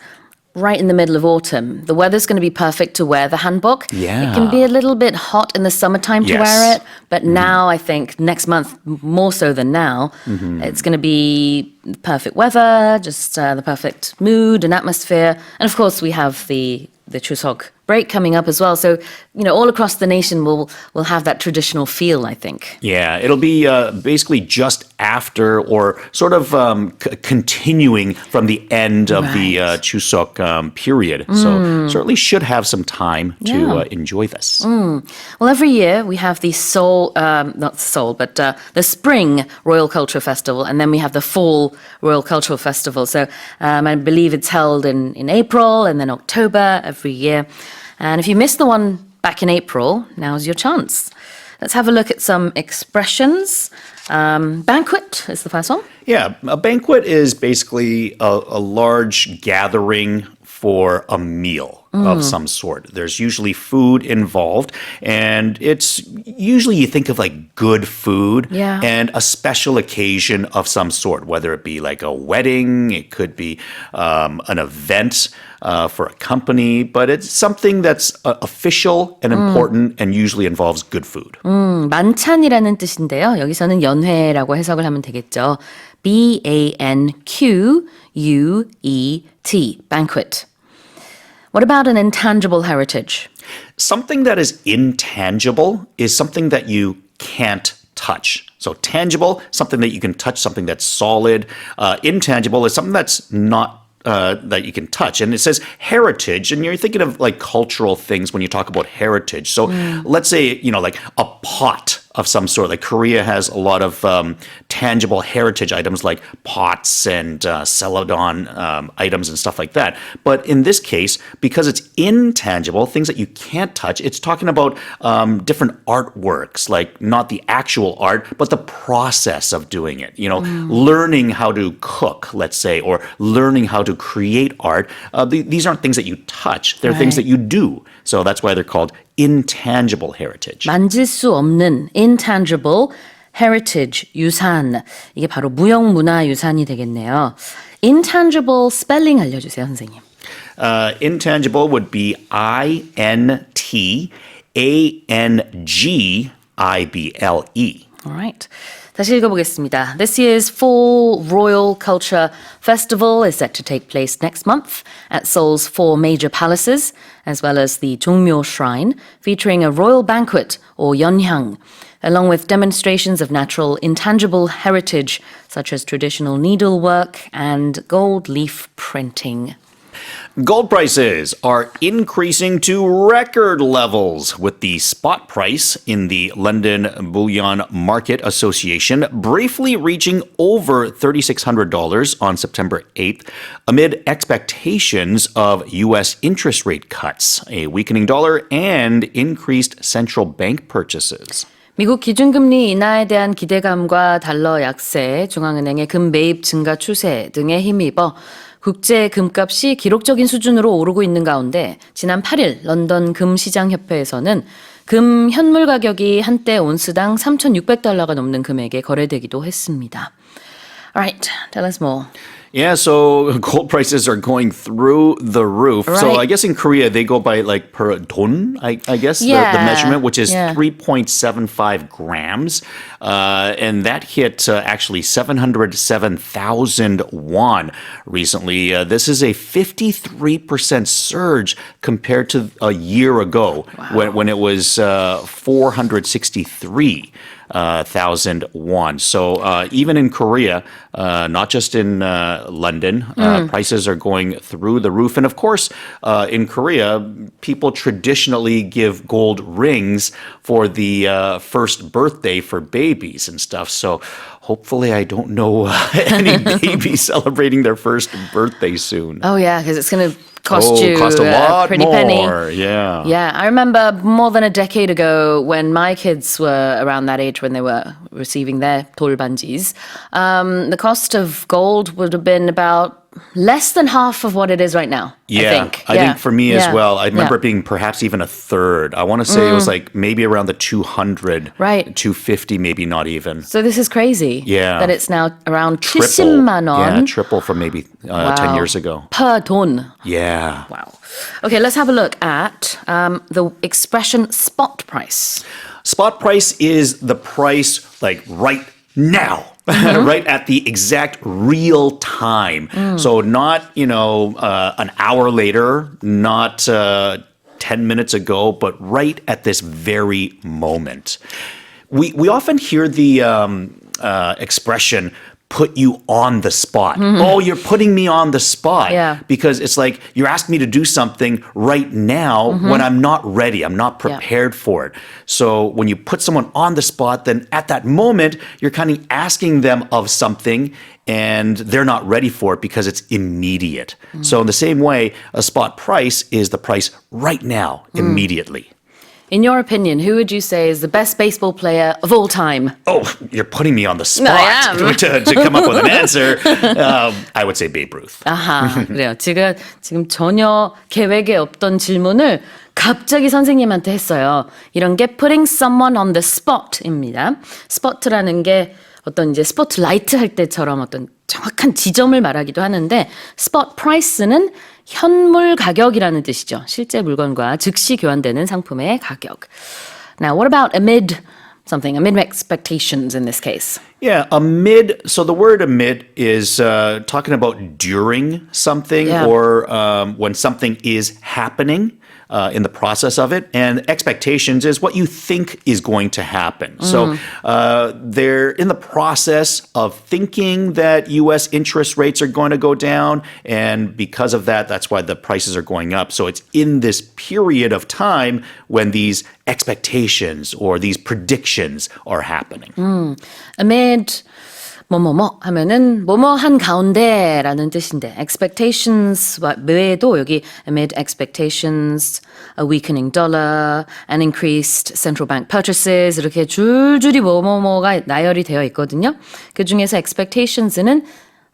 right in the middle of autumn, the weather's going to be perfect to wear the hanbok. Yeah. It can be a little bit hot in the summertime to Yes. wear it, but now I think next month, more so than now, it's going to be perfect weather, just the perfect mood and atmosphere. And of course, we have the Chuseok break coming up as well. So, all across the nation will have that traditional feel, I think. Yeah, it'll be basically just after or sort of continuing from the end of the Chuseok period. So certainly should have some time to enjoy this. Well, every year we have the the Spring Royal Cultural Festival, and then we have the Fall Royal Cultural Festival. So I believe it's held in April and then October every year. And if you missed the one back in April, now's your chance. Let's have a look at some expressions. Banquet is the first one. Yeah, a banquet is basically a large gathering for a meal of some sort. There's usually food involved, and it's usually you think of like good food and a special occasion of some sort, whether it be like a wedding, it could be an event for a company, but it's something that's official and important and usually involves good food. 만찬이라는 뜻인데요. 여기서는 연회라고 해석을 하면 되겠죠. B-A-N-Q-U-E-T, banquet. What about an intangible heritage? Something that is intangible is something that you can't touch. So tangible, something that you can touch, something that's solid. Intangible is something that's not that you can touch. And it says heritage, and you're thinking of like cultural things when you talk about heritage. So let's say, like a pot of some sort. Like Korea has a lot of tangible heritage items like pots and celadon items and stuff like that. But in this case, because it's intangible, things that you can't touch, it's talking about different artworks, like not the actual art, but the process of doing it. Learning how to cook, let's say, or learning how to create art. These aren't things that you touch. They're things that you do. So that's why they're called intangible heritage. 만질 수 없는 intangible heritage, 유산. 이게 바로 무형문화유산이 되겠네요. Intangible spelling 알려주세요, 선생님. Intangible would be I-N-T-A-N-G-I-B-L-E. All right. 다시 읽어보겠습니다. This year's Fall Royal Culture Festival is set to take place next month at Seoul's 4 major palaces, as well as the Jongmyo Shrine, featuring a royal banquet, or yeonhyang, along with demonstrations of natural intangible heritage, such as traditional needlework and gold leaf printing. Gold prices are increasing to record levels, with the spot price in the London Bullion Market Association briefly reaching over $3,600 on September 8th, amid expectations of U.S. interest rate cuts, a weakening dollar, and increased central bank purchases. 미국 기준금리 인하에 대한 기대감과 달러 약세, 중앙은행의 금 매입 증가 추세 등에 힘입어 국제 금값이 기록적인 수준으로 오르고 있는 가운데 지난 8일 런던 금시장협회에서는 금 현물 가격이 한때 온스당 3,600달러가 넘는 금액에 거래되기도 했습니다. Alright, tell us more. Yeah, so gold prices are going through the roof. Right. So I guess in Korea, they go by like per don, I guess, the measurement, which is 3.75 grams. And that hit actually 707,000 won recently. This is a 53% surge compared to a year ago when it was 463,000 won. So even in Korea, not just in London, prices are going through the roof. And of course, in Korea, people traditionally give gold rings for the first birthday for babies and stuff. So hopefully I don't know any babies celebrating their first birthday soon. Oh yeah, because it's going to cost a lot pretty more. penny. Yeah. Yeah, I remember more than a decade ago when my kids were around that age when they were receiving their 돌반지s. The cost of gold would have been about less than half of what it is right now. Yeah, I think for me as well. I remember it being perhaps even a third. I want to say it was like maybe around the 200, Right. 250, maybe not even. So this is crazy. Yeah. That it's now around Triple. 70만 원 Yeah, triple from maybe 10 years ago. per 돈. Yeah. Wow. Okay, let's have a look at the expression spot price. Spot price is the price like right now. Right at the exact real time. So not, an hour later, not 10 minutes ago, but right at this very moment. We often hear the expression, put you on the spot. Oh, you're putting me on the spot. Yeah. Because it's like you're asking me to do something right now when I'm not ready. I'm not prepared for it. So when you put someone on the spot, then at that moment, you're kind of asking them of something and they're not ready for it because it's immediate. So in the same way, a spot price is the price right now, immediately. In your opinion, who would you say is the best baseball player of all time? Oh, you're putting me on the spot I am. to come up with an answer. I would say Babe Ruth. 아하, 그래요. 지금 전혀 계획에 없던 질문을 갑자기 선생님한테 했어요. 이런 게 putting someone on the spot입니다. spot라는 게 어떤 이제 스포트라이트 할 때처럼 어떤 정확한 지점을 말하기도 하는데 spot price는 현물 가격이라는 뜻이죠. 실제 물건과 즉시 교환되는 상품의 가격. Now, what about amid something, amid expectations in this case? Yeah, amid. So the word amid is talking about during something or when something is happening. In the process of it, and expectations is what you think is going to happen. So they're in the process of thinking that U.S. interest rates are going to go down, and because of that, that's why the prices are going up. So it's in this period of time when these expectations or these predictions are happening. amid 뭐뭐뭐 하면은 뭐뭐한 가운데라는 뜻인데 expectations 외에도 여기 amid expectations, a weakening dollar, an increased central bank purchases 이렇게 줄줄이 뭐뭐뭐가 나열이 되어 있거든요. 그 중에서 expectations는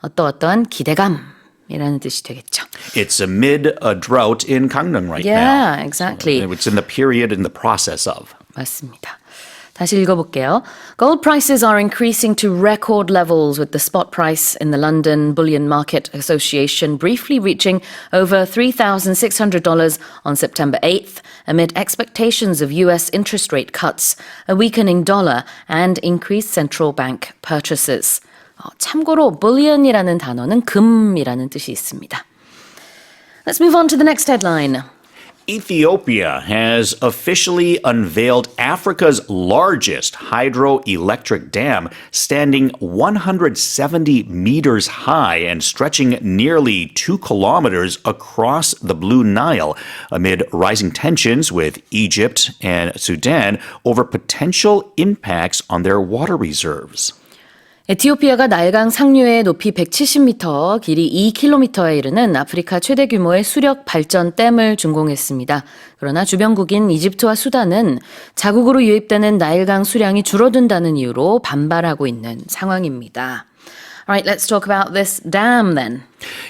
어떠한 기대감이라는 뜻이 되겠죠. It's amid a drought in Gangneung right now. Yeah, exactly. It's in the period in the process of. 맞습니다. 다시 읽어볼게요. Gold prices are increasing to record levels with the spot price in the London Bullion Market Association briefly reaching over $3,600 on September 8th amid expectations of US interest rate cuts, a weakening dollar and increased central bank purchases. 참고로 bullion이라는 단어는 금이라는 뜻이 있습니다. Let's move on to the next headline. Ethiopia has officially unveiled Africa's largest hydroelectric dam, standing 170 meters high and stretching nearly 2 kilometers across the Blue Nile, amid rising tensions with Egypt and Sudan over potential impacts on their water reserves. 에티오피아가 나일강 상류의 높이 170m, 길이 2km에 이르는 아프리카 최대 규모의 수력 발전 댐을 준공했습니다. 그러나 주변국인 이집트와 수단은 자국으로 유입되는 나일강 수량이 줄어든다는 이유로 반발하고 있는 상황입니다. Alright, let's talk about this dam then.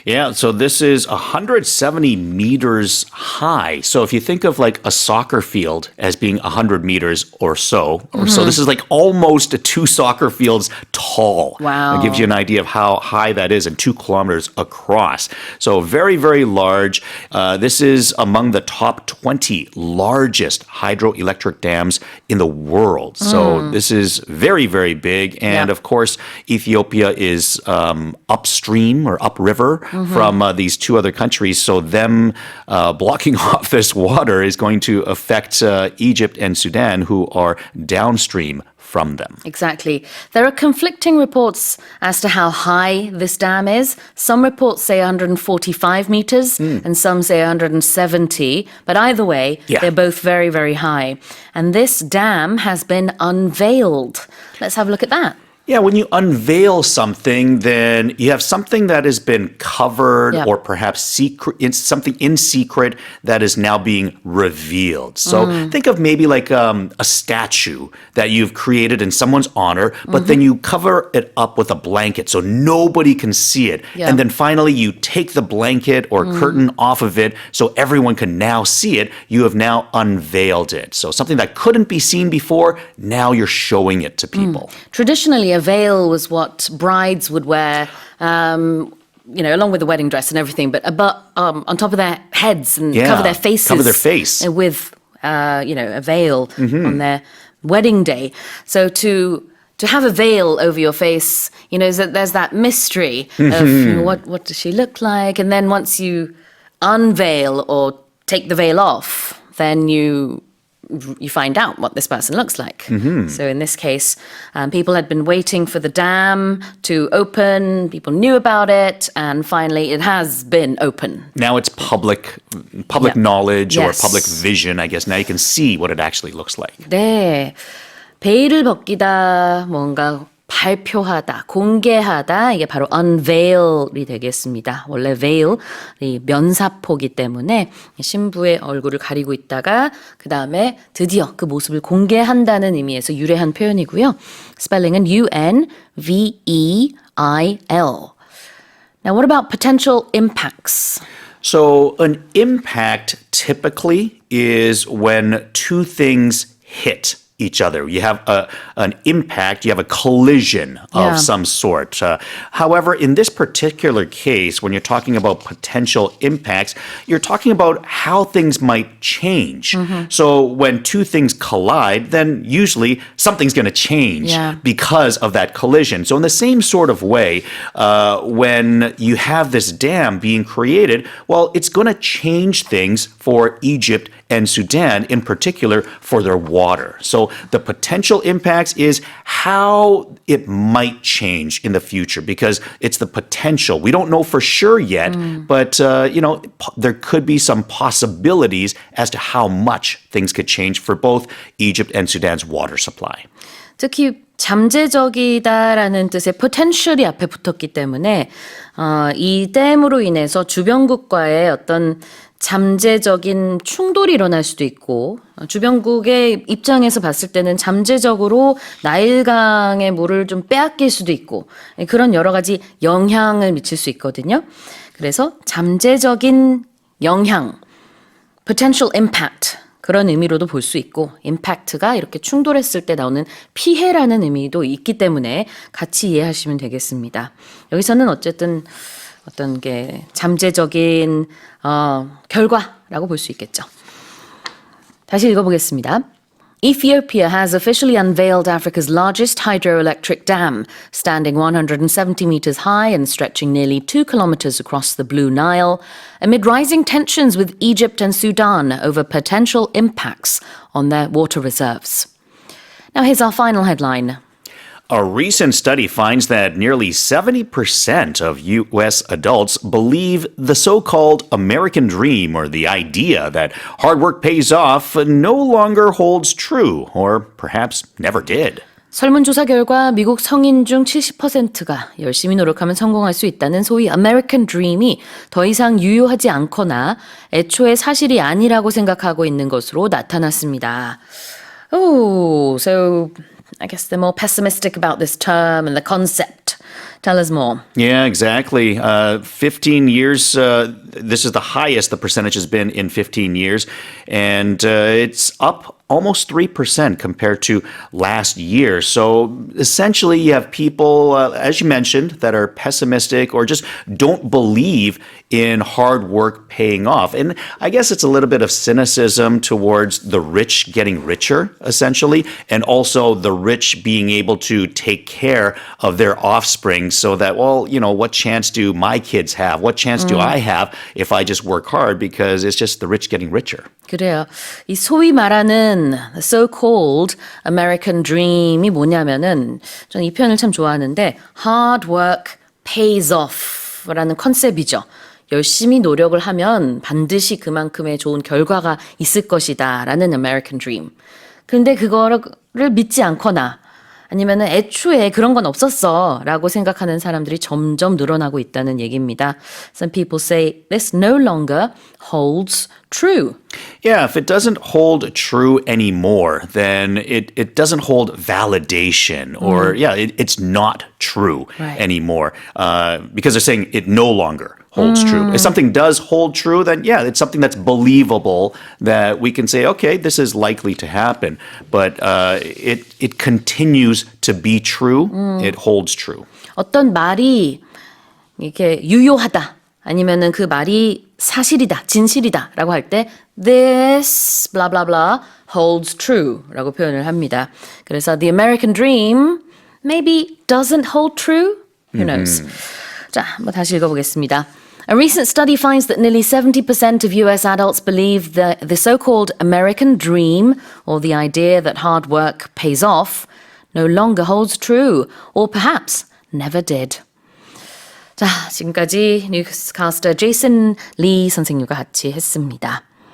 Yeah, so this is 170 meters high. So if you think of like a soccer field as being 100 meters or so, this is like almost 2 soccer fields tall. Wow. It gives you an idea of how high that is and 2 kilometers across. So very, very large. This is among the top 20 largest hydroelectric dams in the world. So this is very, very big. And of course, Ethiopia is upstream or upriver from these 2 other countries. So them blocking off this water is going to affect Egypt and Sudan, who are downstream from them. Exactly. There are conflicting reports as to how high this dam is. Some reports say 145 meters and some say 170. But either way, they're both very, very high. And this dam has been unveiled. Let's have a look at that. Yeah, when you unveil something, then you have something that has been covered or perhaps secret, it's something in secret that is now being revealed. So think of maybe like a statue that you've created in someone's honor, but then you cover it up with a blanket so nobody can see it. Yeah. And then finally you take the blanket or curtain off of it so everyone can now see it. You have now unveiled it. So something that couldn't be seen before, now you're showing it to people. Traditionally, a veil was what brides would wear, along with the wedding dress and everything, but on top of their heads and cover their faces. Cover their face. With, a veil on their wedding day. So to have a veil over your face, there's that mystery of what does she look like? And then once you unveil or take the veil off, then you find out what this person looks like. So in this case, people had been waiting for the dam to open. People knew about it, and finally, it has been open. Now it's public Yeah. knowledge or Yes. public vision, I guess. Now you can see what it actually looks like. 네, 베일을 벗기다, 뭔가 발표하다, 공개하다, 이게 바로 unveil이 되겠습니다. 원래 veil이 면사포기 때문에 신부의 얼굴을 가리고 있다가 그 다음에 드디어 그 모습을 공개한다는 의미에서 유래한 표현이고요. 스펠링은 U-N-V-E-I-L. Now, what about potential impacts? So an impact typically is when two things hit each other. You have an impact, you have a collision Yeah. of some sort. However, in this particular case, when you're talking about potential impacts, you're talking about how things might change. So when two things collide, then usually something's going to change Yeah. because of that collision. So in the same sort of way, when you have this dam being created, well, it's going to change things for Egypt and Sudan in particular for their water. So the potential impacts is how it might change in the future because it's the potential. We don't know for sure yet, but there could be some possibilities as to how much things could change for both Egypt and Sudan's water supply. 특히 잠재적이다라는 뜻의 potential이 앞에 붙었기 때문에 이 댐으로 인해서 주변국과의 어떤 잠재적인 충돌이 일어날 수도 있고 주변국의 입장에서 봤을 때는 잠재적으로 나일강의 물을 좀 빼앗길 수도 있고 그런 여러 가지 영향을 미칠 수 있거든요. 그래서 잠재적인 영향, potential impact 그런 의미로도 볼 수 있고 impact가 이렇게 충돌했을 때 나오는 피해라는 의미도 있기 때문에 같이 이해하시면 되겠습니다. 여기서는 어쨌든 어떤 게 잠재적인 결과라고 볼 수 있겠죠. 다시 읽어보겠습니다. Ethiopia has officially unveiled Africa's largest hydroelectric dam, standing 170 meters high and stretching nearly 2 kilometers across the Blue Nile, amid rising tensions with Egypt and Sudan over potential impacts on their water reserves. Now here's our final headline. A recent study finds that nearly 70% of U.S. adults believe the so-called American dream, or the idea that hard work pays off, no longer holds true, or perhaps never did. 설문조사 결과 미국 성인 중 70%가 열심히 노력하면 성공할 수 있다는 소위 American Dream이 더 이상 유효하지 않거나 애초에 사실이 아니라고 생각하고 있는 것으로 나타났습니다. Oh, so I guess they're more pessimistic about this term and the concept. Tell us more. Yeah, exactly. 15 years, this is the highest the percentage has been in 15 years, and it's up almost 3% compared to last year. So essentially, you have people, as you mentioned, that are pessimistic or just don't believe in hard work paying off. And I guess it's a little bit of cynicism towards the rich getting richer, essentially, and also the rich being able to take care of their offspring so that, well, what chance do my kids have? What chance do I have if I just work hard? Because it's just the rich getting richer. 그래요. 이 소위 말하는 so-called American Dream이 뭐냐면은 저는 이 표현을 참 좋아하는데 hard work pays off 라는 컨셉이죠. 열심히 노력을 하면 반드시 그만큼의 좋은 결과가 있을 것이다 라는 American Dream. 근데 그거를 믿지 않거나 아니면은 애초에 그런 건 없었어 라고 생각하는 사람들이 점점 늘어나고 있다는 얘기입니다. Some people say this no longer holds true. Yeah, if it doesn't hold true anymore, then it doesn't hold validation or, it's not true Right. anymore because they're saying it no longer holds true. If something does hold true, then it's something that's believable that we can say, okay, this is likely to happen. But it continues to be true. It holds true. 어떤 말이 이렇게 유효하다 아니면은 그 말이 사실이다, 진실이다 라고 할 때 this blah blah blah holds true 라고 표현을 합니다. 그래서 the American dream maybe doesn't hold true. Who knows? 자, 한번 다시 읽어보겠습니다. A recent study finds that nearly 70% of US adults believe that the so-called American dream, or the idea that hard work pays off, no longer holds true, or perhaps never did. 자, 지금까지 뉴스카스터 제이슨 리 선생님과 같이 했습니다.